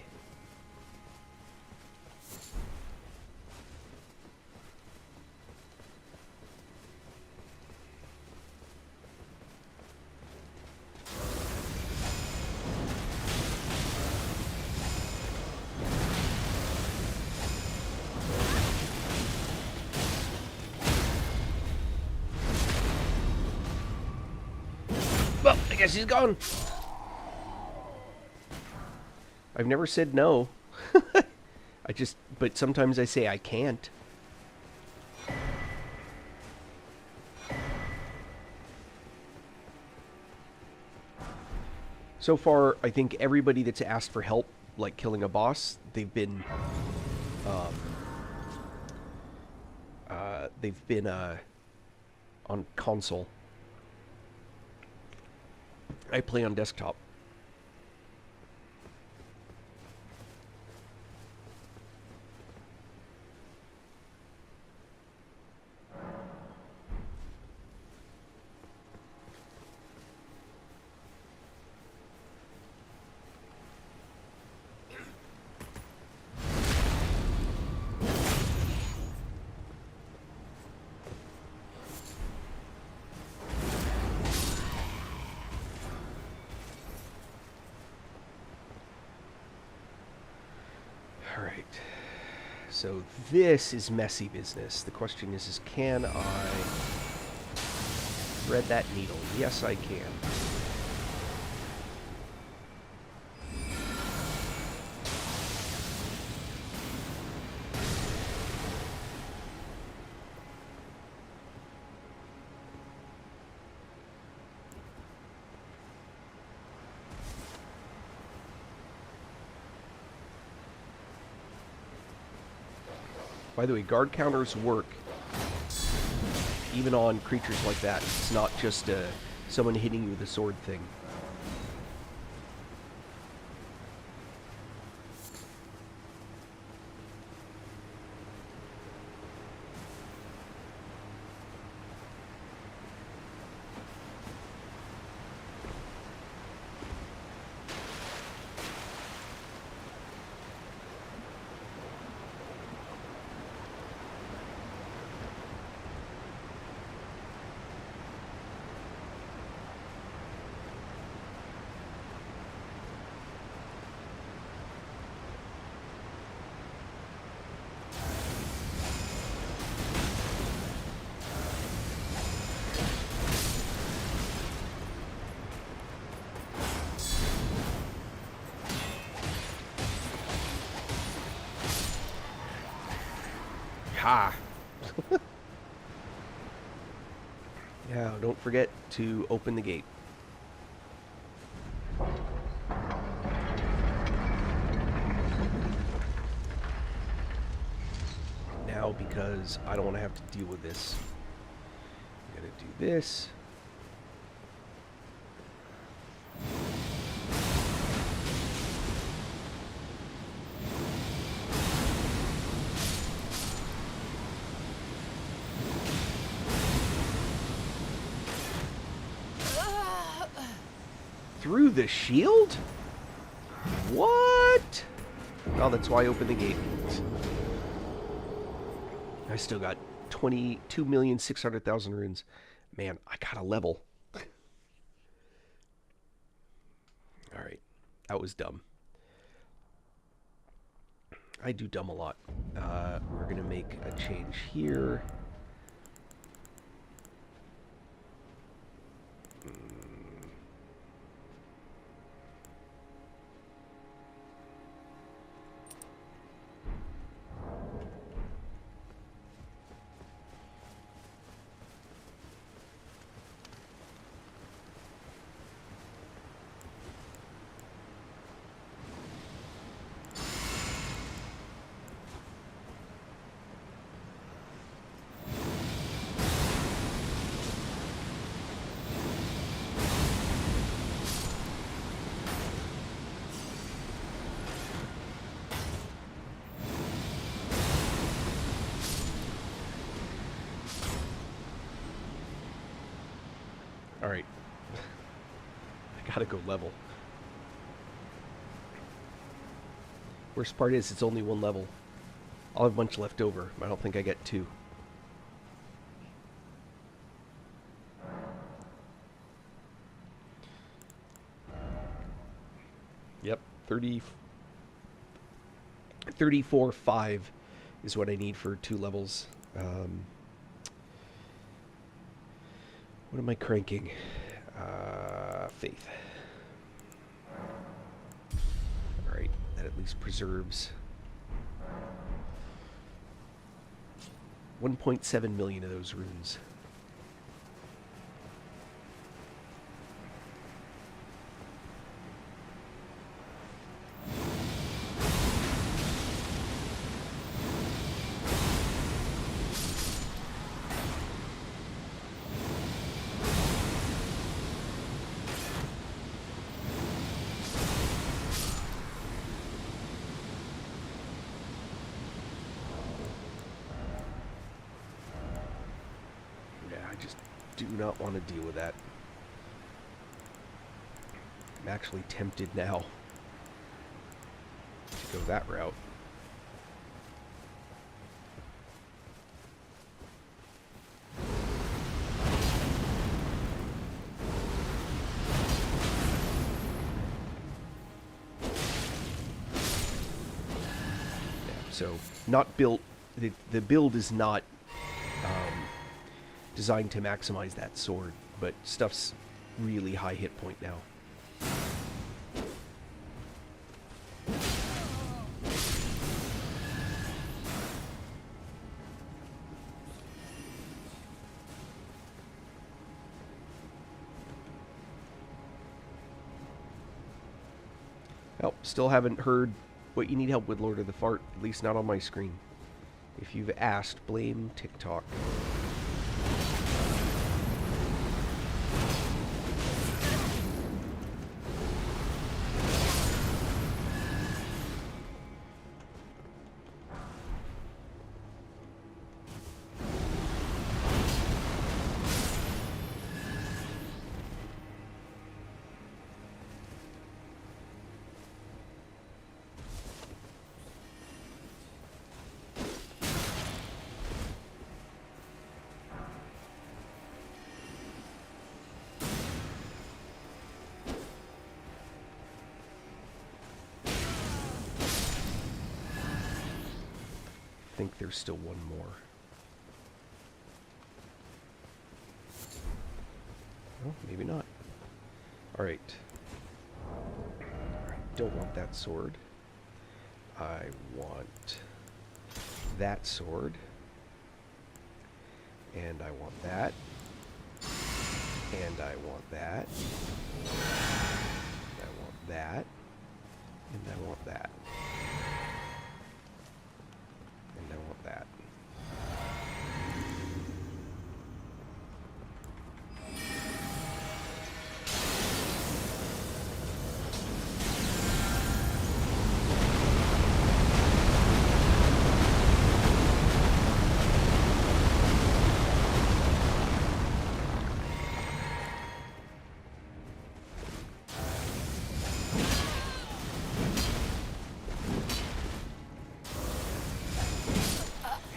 [SPEAKER 1] Well, I guess he's gone. I've never said no. But sometimes I say I can't. So far, I think everybody that's asked for help, like killing a boss, they've been on console. I play on desktop. Alright. So this is messy business. The question is can I thread that needle? Yes, I can. By the way, guard counters work even on creatures like that. It's not just someone hitting you with a sword thing. Ha! Yeah, don't forget to open the gate. Now, because I don't want to have to deal with this, I'm going to do this. Through the shield? What? Oh, that's why I opened the gate. I still got 22,600,000 runes. Man, I got a level. Alright. That was dumb. I do dumb a lot. We're going to make a change here. Alright. I gotta go level. Worst part is it's only one level. I'll have a bunch left over. I don't think I get 2. Yep, 34.5 is what I need for 2 levels. What am I cranking? Faith. Alright, that at least preserves 1.7 million of those runes. Do not want to deal with that. I'm actually tempted now to go that route. Yeah, so not built. The build is not designed to maximize that sword, but stuff's really high hit point now. Oh, still haven't heard what you need help with, Lord of the Fart, at least not on my screen. If you've asked, blame TikTok. I think there's still one more. Oh, maybe not. Alright. I don't want that sword. I want that sword. And I want that. And I want that. I want that. And I want that. And I want that.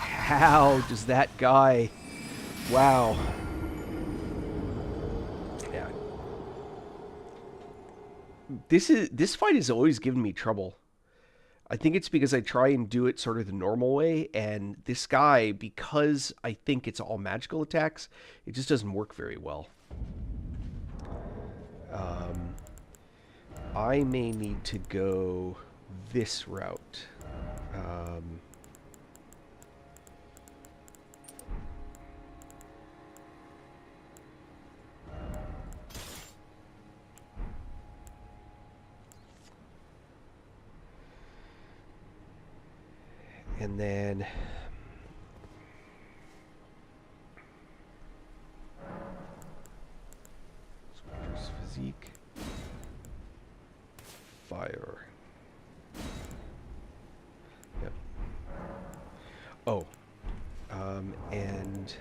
[SPEAKER 1] How does that guy... Wow. Yeah. This fight has always given me trouble. I think it's because I try and do it sort of the normal way, and this guy, because I think it's all magical attacks, it just doesn't work very well. I may need to go this route. And then Soldier's Physique, Fire. Yep. Oh, and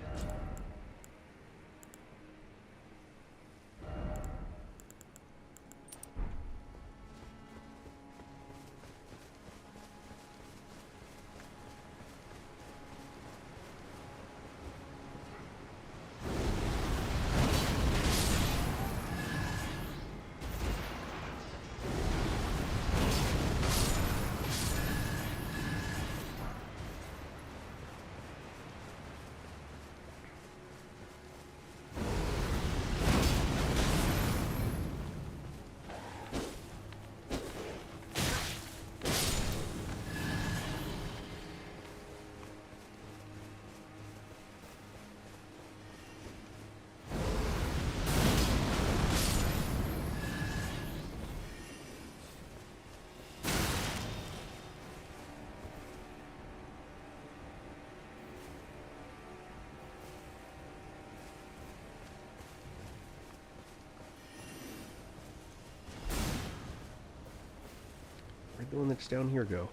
[SPEAKER 1] the one that's down here go?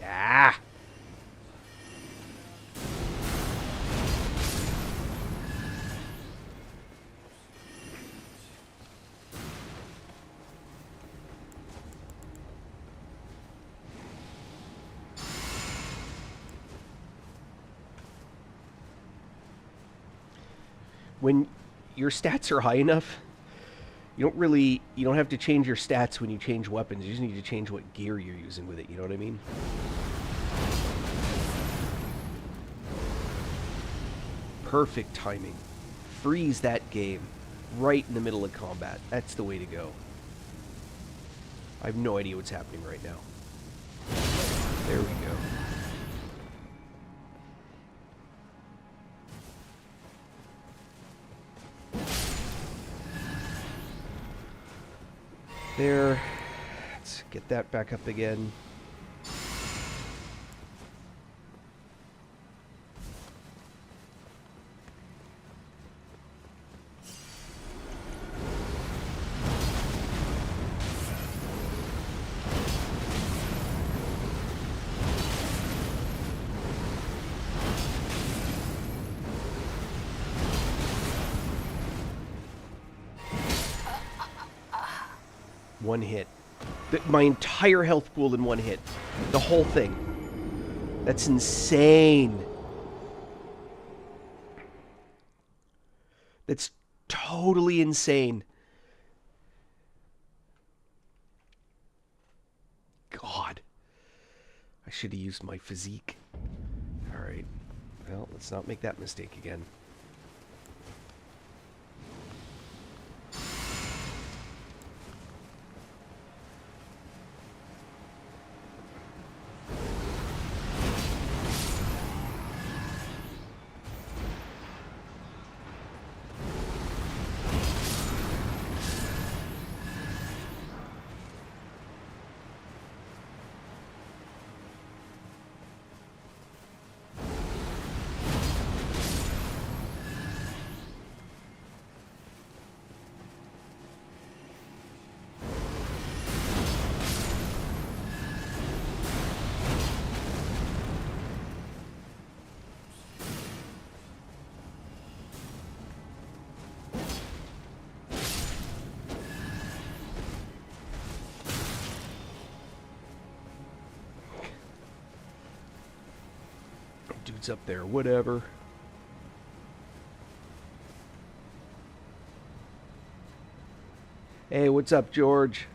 [SPEAKER 1] Ah! When your stats are high enough, you don't have to change your stats when you change weapons. You just need to change what gear you're using with it, you know what I mean? Perfect timing. Freeze that game right in the middle of combat. That's the way to go. I have no idea what's happening right now. There we go. There. Let's get that back up again. One hit. My entire health pool in one hit. The whole thing. That's insane. That's totally insane. God. I should have used my physique. Alright. Well, let's not make that mistake again. Dude's up there, whatever. Hey, what's up, George?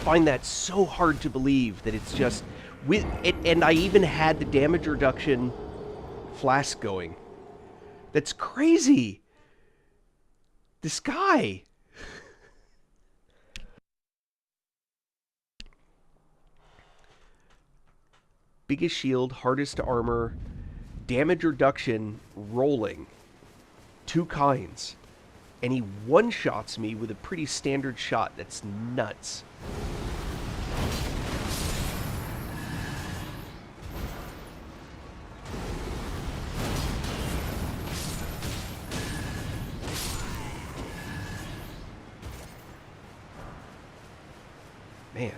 [SPEAKER 1] Find that so hard to believe that it's just with it, and I even had the damage reduction flask going. That's crazy. This guy. Biggest shield, hardest to armor, damage reduction, rolling. 2 kinds. And he one-shots me with a pretty standard shot. That's nuts. Man.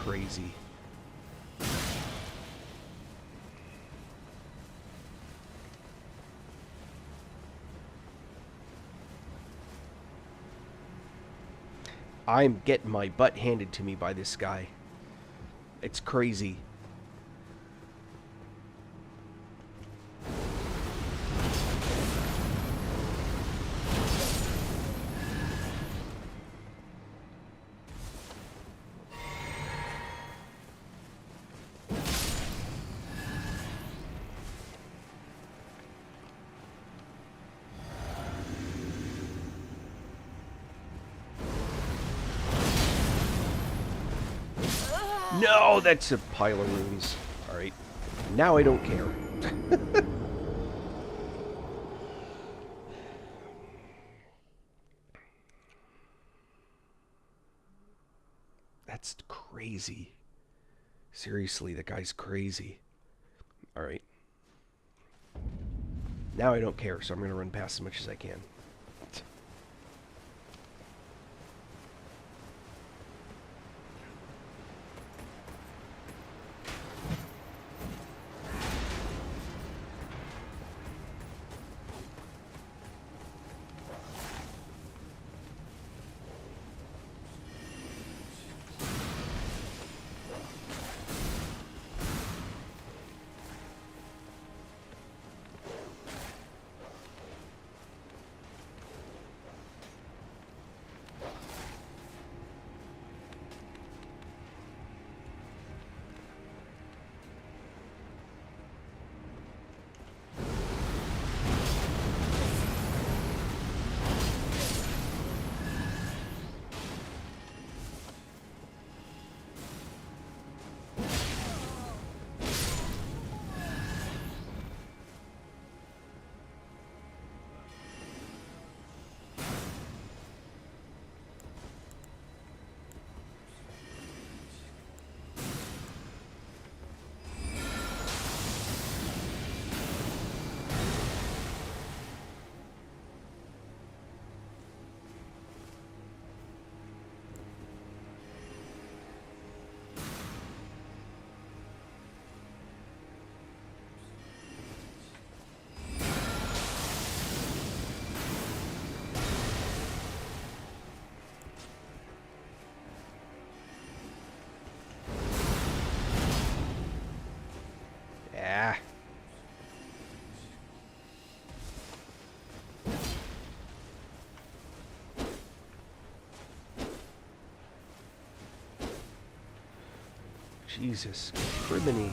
[SPEAKER 1] crazy. I'm getting my butt handed to me by this guy. It's crazy. No, that's a pile of runes. Alright. Now I don't care. That's crazy. Seriously, that guy's crazy. Alright. Now I don't care, so I'm going to run past as much as I can. Yeah. Jesus, criminy.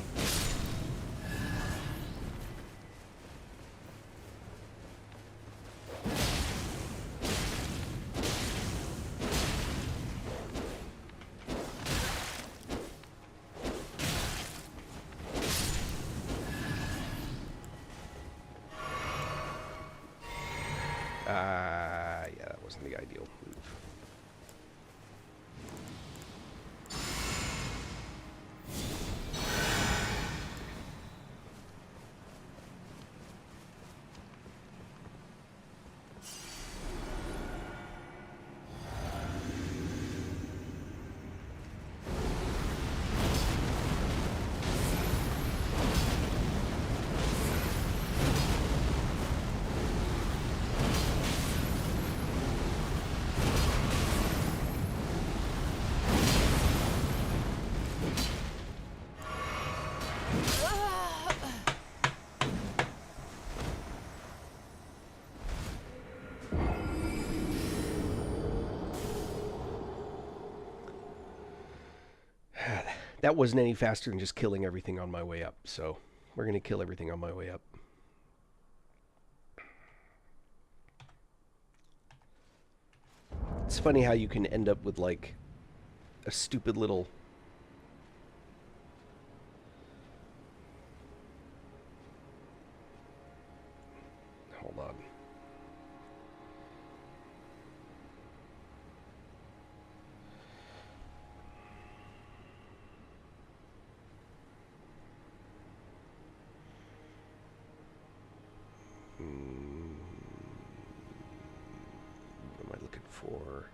[SPEAKER 1] Yeah, that wasn't the ideal move. That wasn't any faster than just killing everything on my way up, so we're going to kill everything on my way up. It's funny how you can end up with, like, a stupid little... Hold on. What am I looking for?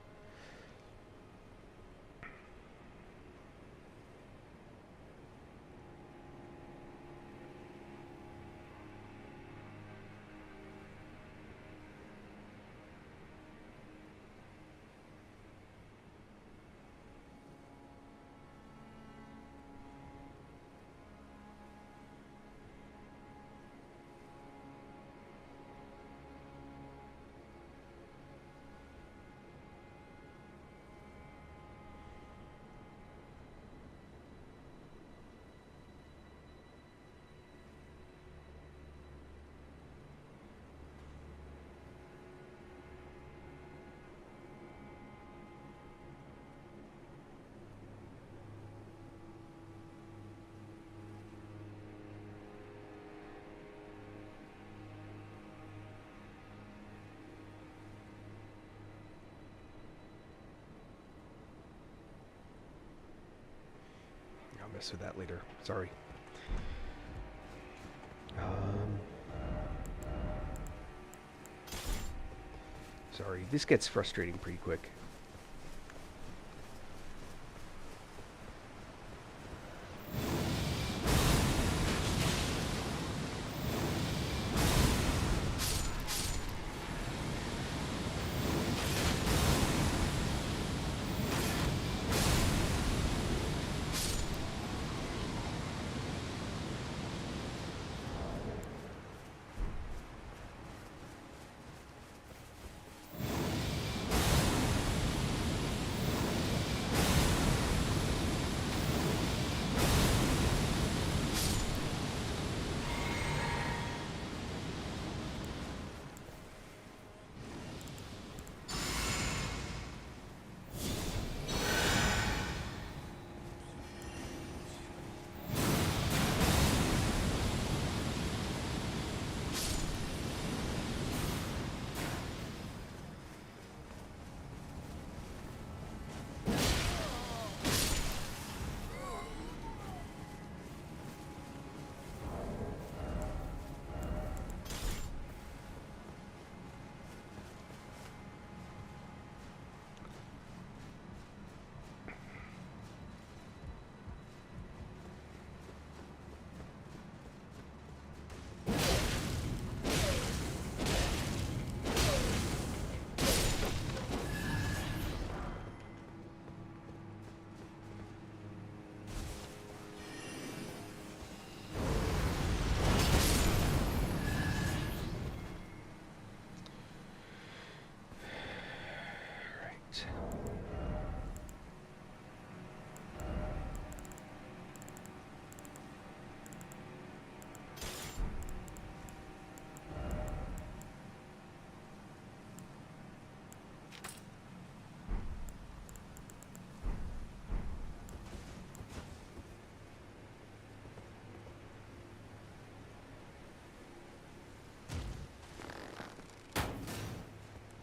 [SPEAKER 1] mess with that later. Sorry. Um, sorry, this gets frustrating pretty quick.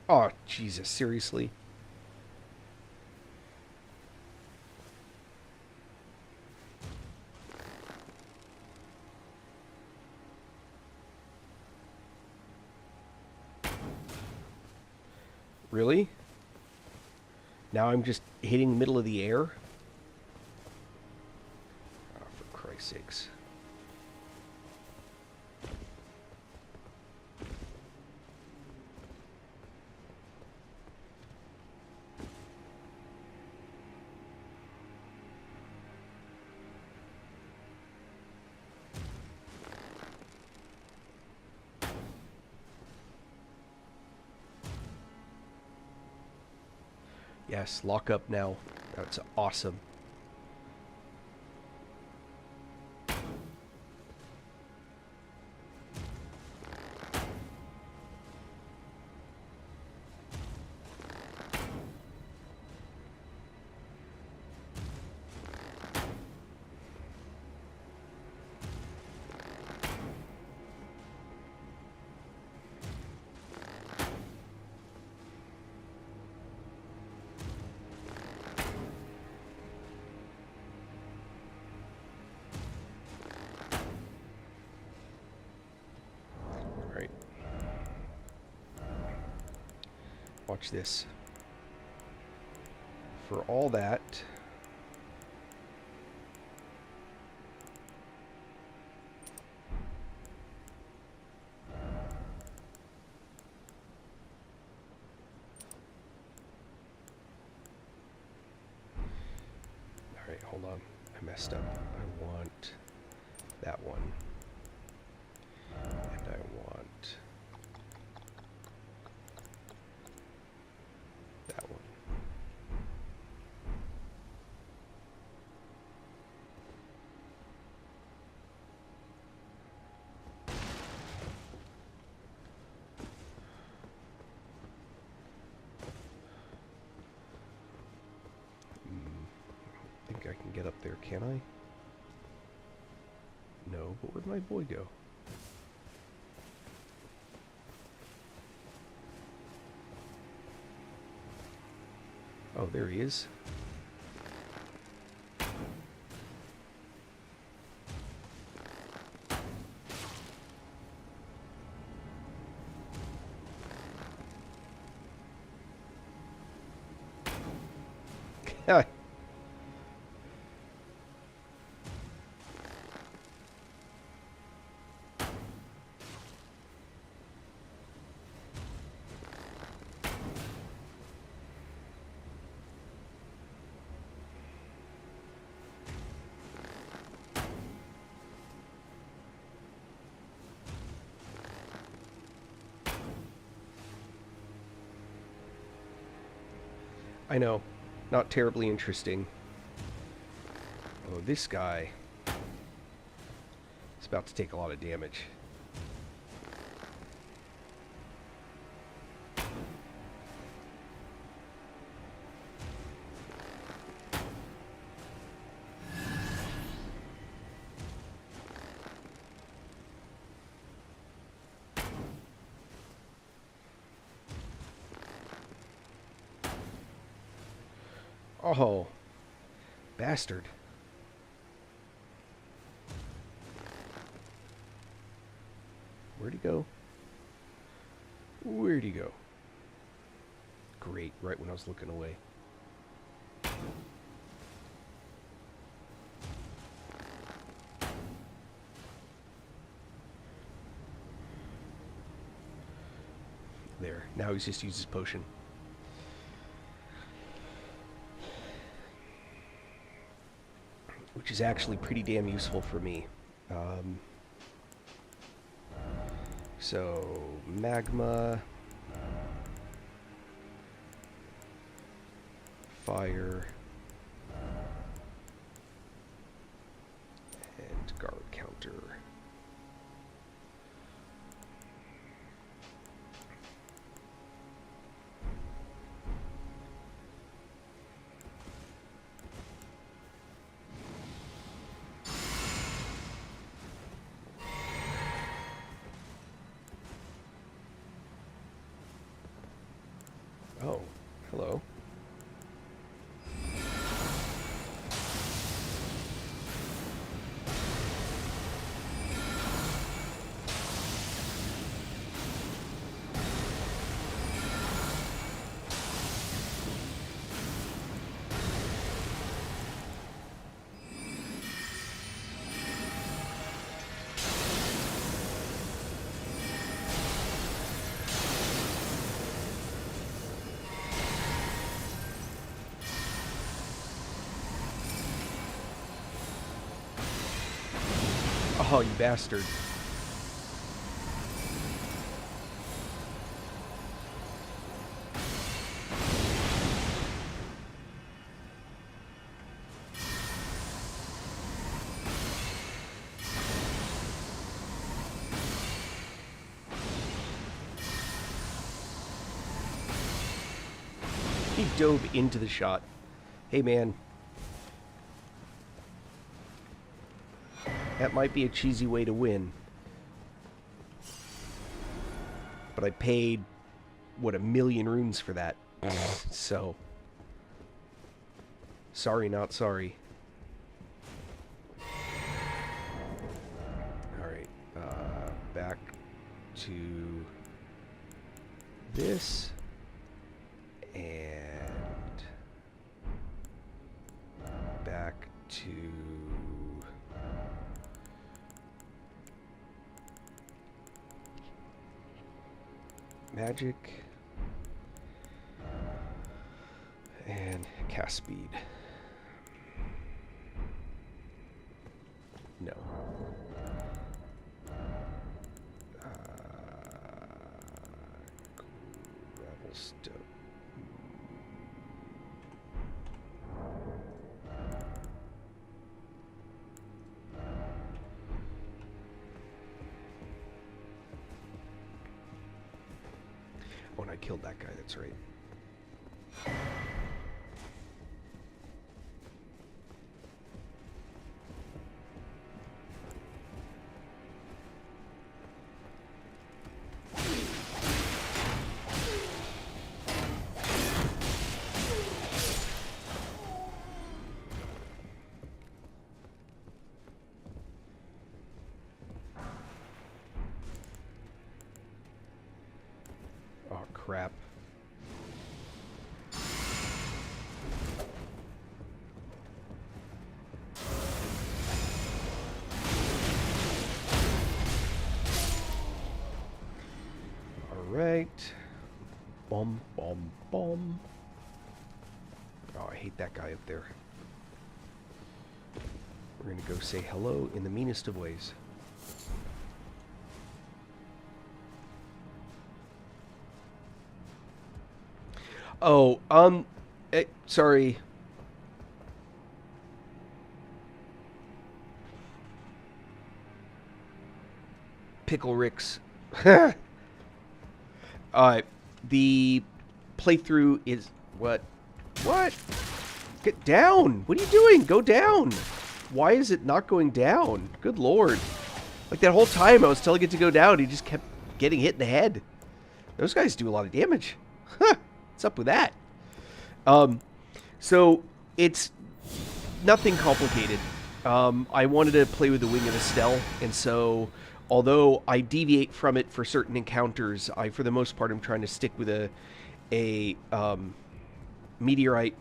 [SPEAKER 1] Oh, Jesus, seriously? Really? Now I'm just hitting the middle of the air? Oh, for Christ's sakes. Yes, lock up now. That's awesome. Alright. Watch this. For all that... Alright, hold on. I messed up. I want that one. And I want that one. I think I can get up there, can I? No, but where'd my boy go? Oh, there he is. I know. Not terribly interesting. Oh, this guy is about to take a lot of damage. Oh, bastard. Where'd he go? Where'd he go? Great, right when I was looking away. There, now he's just used his potion. Which is actually pretty damn useful for me. So, magma, fire, and guard counter. Oh, hello. Oh, you bastard. He dove into the shot. Hey, man. That might be a cheesy way to win. But I paid, what, 1,000,000 runes for that. So. Sorry, not sorry. Alright. Back to this. And back to magic and cast speed. No. Gravel stone. Oh, and I killed that guy, that's right. Oh, crap. Alright. Bum, bum, bum. Oh, I hate that guy up there. We're gonna go say hello in the meanest of ways. Oh, sorry. Pickle Ricks. The playthrough is... What? What? Get down! What are you doing? Go down! Why is it not going down? Good lord. Like that whole time I was telling it to go down, he just kept getting hit in the head. Those guys do a lot of damage. Huh. What's up with that? So, it's nothing complicated. I wanted to play with the Wing of Estelle, and so... Although I deviate from it for certain encounters, for the most part, I'm trying to stick with a meteorite.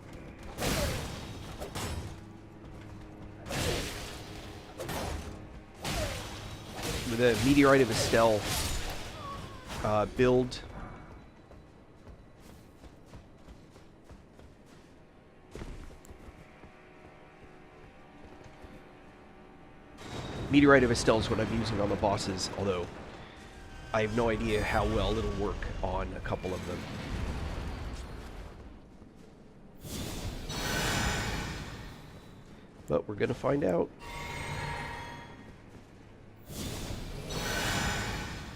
[SPEAKER 1] With a meteorite of Estelle build. Meteorite of Estelle is what I'm using on the bosses, although I have no idea how well it'll work on a couple of them. But we're gonna find out.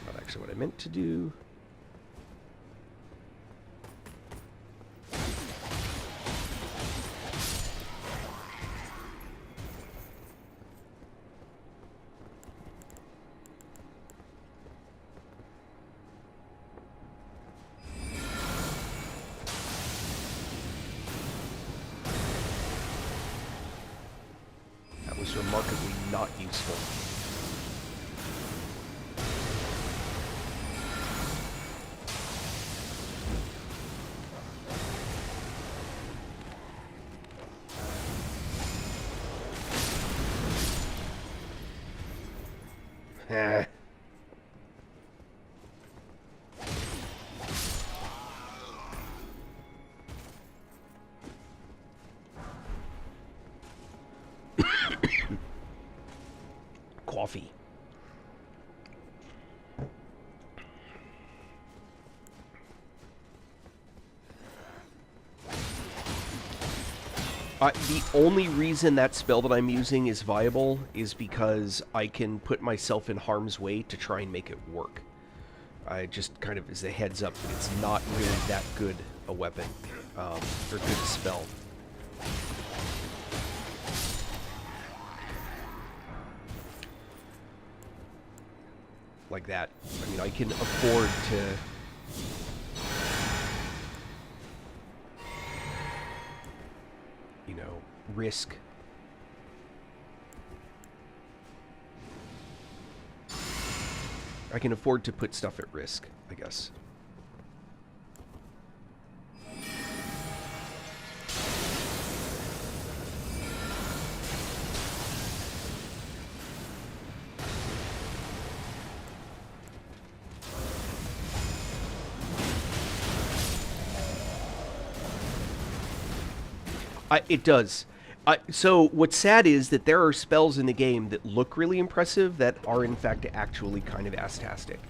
[SPEAKER 1] Not actually what I meant to do. Remarkably not useful. Coffee. The only reason that spell that I'm using is viable is because I can put myself in harm's way to try and make it work. I just kind of, as a heads up, that it's not really that good a weapon, or good a spell. Like that. I mean, I can afford to... you know, risk. I can afford to put stuff at risk, I guess. It does. So what's sad is that there are spells in the game that look really impressive that are in fact actually kind of ass-tastic.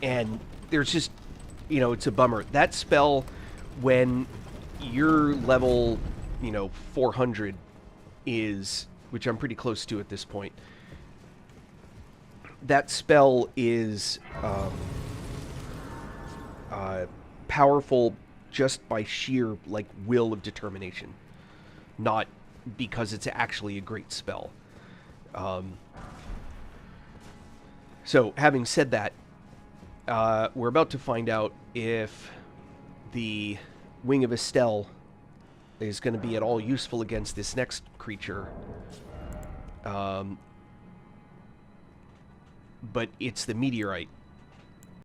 [SPEAKER 1] And there's just, you know, it's a bummer. That spell, when your level, you know, 400 is, which I'm pretty close to at this point, that spell is powerful just by sheer, like, will of determination. Not because it's actually a great spell. So, having said that, we're about to find out if the Wing of Estelle is going to be at all useful against this next creature. But it's the meteorite